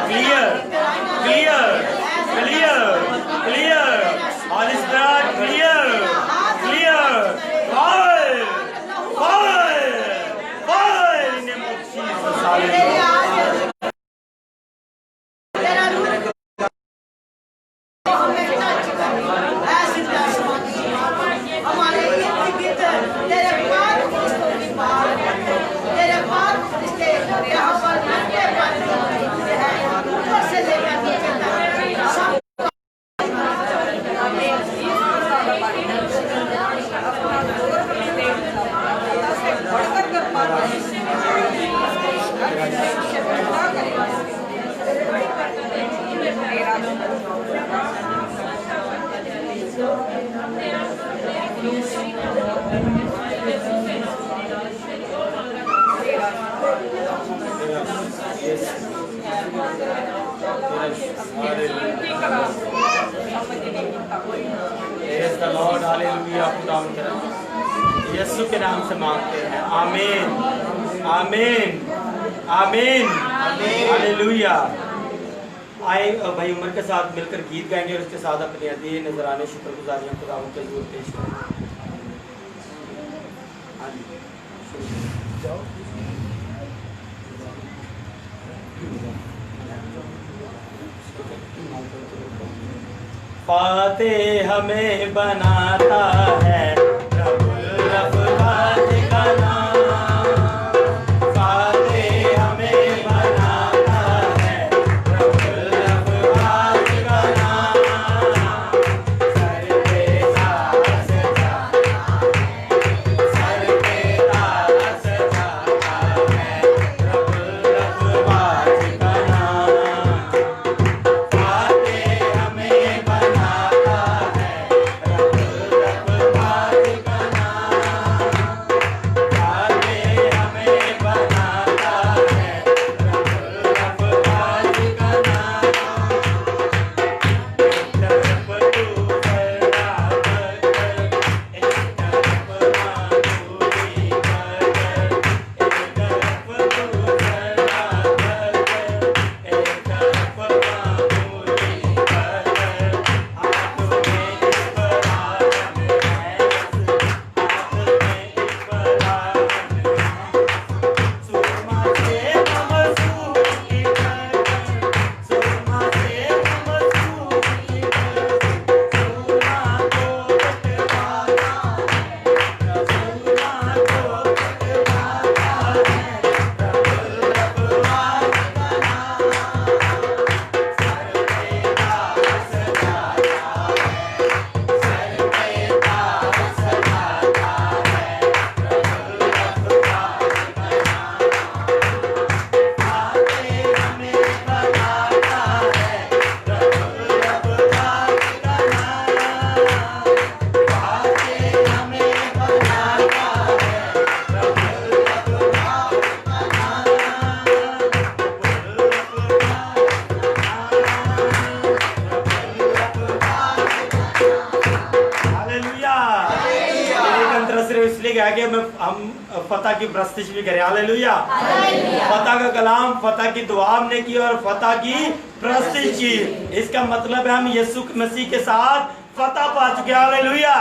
Clear. Clear. Clear. Clear. Holy Spirit, clear. Clear. Fire. Fire. Fire in the name of Jesus. Hallelujah. Hallelujah. Manjari Praise the Lord, hallelujah. खुदावंद का यीशु के नाम से मांगते हैं, आमीन आमीन आमीन हालेलुया। आए भाई उमर के साथ मिलकर गीत गाएंगे और उसके साथ अपने हदीये नजराने शुक्रगुजारियां खुदावंद के हुजूर पेश करेंगे। हाँ जी, जाओ। फातेह हमें बनाता है रब्बुल रफ़ात का नाम, फातेह हमें बनाता है रब्बुल रफ़ात का नाम। सर पे ताज सजाता है, सर पे ताज सजाता है रब्बुल रफ़ात का नाम। फातेह हमें बनाता है रब्बुल रफ़ात का नाम, फातेह हमें बनाता है रब्बुल रफ़ात का नाम। एक तरफ तू ज़रा बकर, एक तरफ मामूली बकर, एक तरफ तू ज़रा बकर, एक तरफ मामूली बकर। हाथों में इकरार है, हाथ में इकरार है, सुरमा से ममसूल की बकर, सुरमा से ममसूल की बकर, सुरमा को कटवाता है, सुरमा को कटवाता है रब्बुल रफ़ात का नाम। सर पे ताज सजाता है, सर पे ताज सजाता है रब्बुल रफ़ात का नाम। फातेह हमें बनाता है रब्बुल रफ़ात का नाम, फातेह हमें बनाता है रब्बुल रफ़ात का हालेलुया। एक अंतर सिर्फ इसलिए गया कि हम फतह की प्रस्तिश भी करें, हालेलुया। फतह का कलाम, फतह की दुआ हमने की और फतह की प्रस्तिश की। इसका मतलब है हम यीशु मसीह के साथ फतह पा चुके हैं, हालेलुया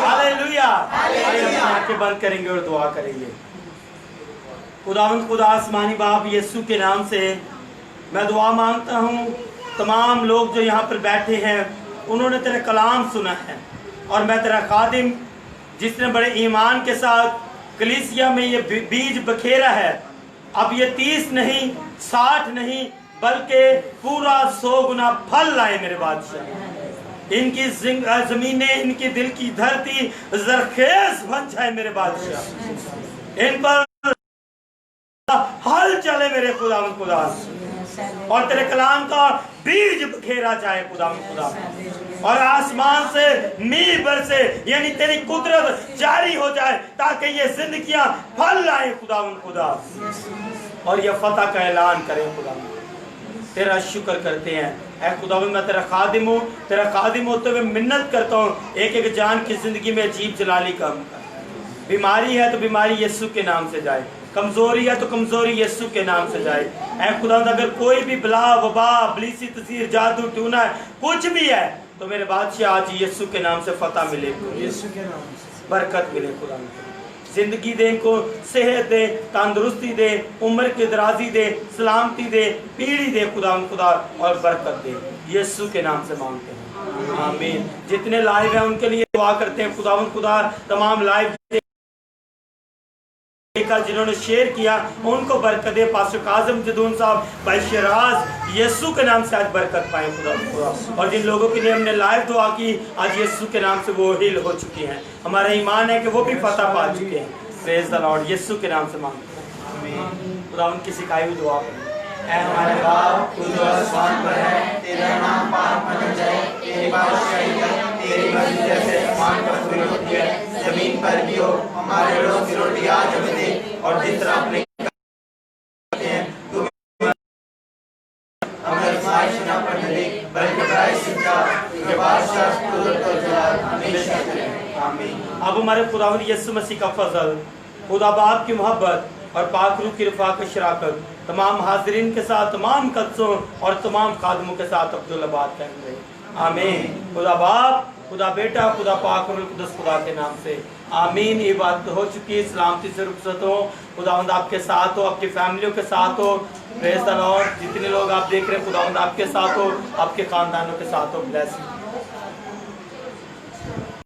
हालेलुया। आइए आंखें बंद करेंगे और दुआ करेंगे। खुदावंद खुदा आसमानी बाप, यीशु के नाम से मैं दुआ मांगता हूँ। तमाम लोग जो यहाँ पर बैठे हैं उन्होंने तेरा कलाम सुना है और मैं तेरा खादिम जिसने बड़े ईमान के साथ कलीसिया में ये बीज बखेरा है, अब ये 30 नहीं 60 नहीं बल्कि पूरा 100 गुना फल लाए मेरे बादशाह। इनकी जमीनें, इनकी दिल की धरती जरखेज बन जाए मेरे बादशाह। इन पर हल चले मेरे खुदावंद खुदा, और तेरे कलाम का बीज बखेरा जाए खुदावंद खुदा, और आसमान से मींह बरसे, यानी तेरी कुदरत जारी हो जाए ताकि ये जिंदगियां फल लाए खुदावंद खुदा, और ये फतह का ऐलान करें खुदावंद। तेरा शुक्र करते हैं ऐ खुदावंद। मैं तेरा खादिम हूँ, तेरा खादिम होते हुए मिन्नत करता हूँ एक एक जान की जिंदगी में अजीब जलाली कम कर। बीमारी है तो बीमारी यीशु के नाम से जाए, कमजोरी है तो कमजोरी यीशु के नाम से जाए। ऐ खुदावंद अगर कोई भी बला वबा इब्लीसी तसीर जादू टूना है कुछ भी है तो मेरे बादशाह आज यीशु के नाम से फतह मिले, यीशु के नाम से बरकत मिले खुदावंद। जिंदगी दे, इनको सेहत दे, तंदुरुस्ती दे, उम्र की दराजी दे, सलामती दे, पीढ़ी दे खुदावंद खुदा, और बरकत दे। यीशु के नाम से मांगते हैं, आमीन। जितने लाइव हैं उनके लिए दुआ करते हैं खुदावंद खुदा। तमाम लाइव जिन्होंने शेयर किया उनको बरकत दे। पास्टर काज़म जदून साहब, भाई शराज, यीशु के नाम से आज बरकत पाए खुदा। और जिन लोगों के लिए हमने लाइव दुआ की आज यीशु के नाम से वो हील हो चुके हैं। हमारा ईमान है कि वो भी फतह पा चुके हैं। Praise the Lord. यीशु के नाम से मांगते हैं खुदा उनकी सिखाई हुई दुआ करें। ऐ हमारे बाप तू जो आसमान पर है, तेरा नाम पाक माना जाए, तेरी बादशाही आए, तेरी मर्जी जैसे आसमान पर पूरी होती है जमीन पर भी हो। हमारे रोज की रोटी आज हमें दे, और जिस तरह अपने हैं तू हमें आजमाइश न पड़ने दे, बल्कि बुराई से बचा। के बादशाह कुदरत और जलाल हमेशा के आमीन। अब हमारे खुदावंद यीशु मसीह का फजल, खुदा बाप की मोहब्बत और पाक रूह की रफ़ाक़त शराकत तमाम हाज़रीन के साथ, तमाम कद्सों और तमाम खादमों के साथ अब्दुल्लाबाद करेंगे। आमीन। खुदा बाप, खुदा बेटा, खुदा पाक और कुदस खुदा के नाम से आमीन। ये बात हो चुकी है, सलामती से रुखसत हो। खुदावंद आपके साथ हो, आपकी फैमिलियों के साथ हो। Praise the Lord. जितने लोग आप देख रहे हैं खुदावंद आपके साथ हो, आपके खानदानों के साथ हो। ब्लेस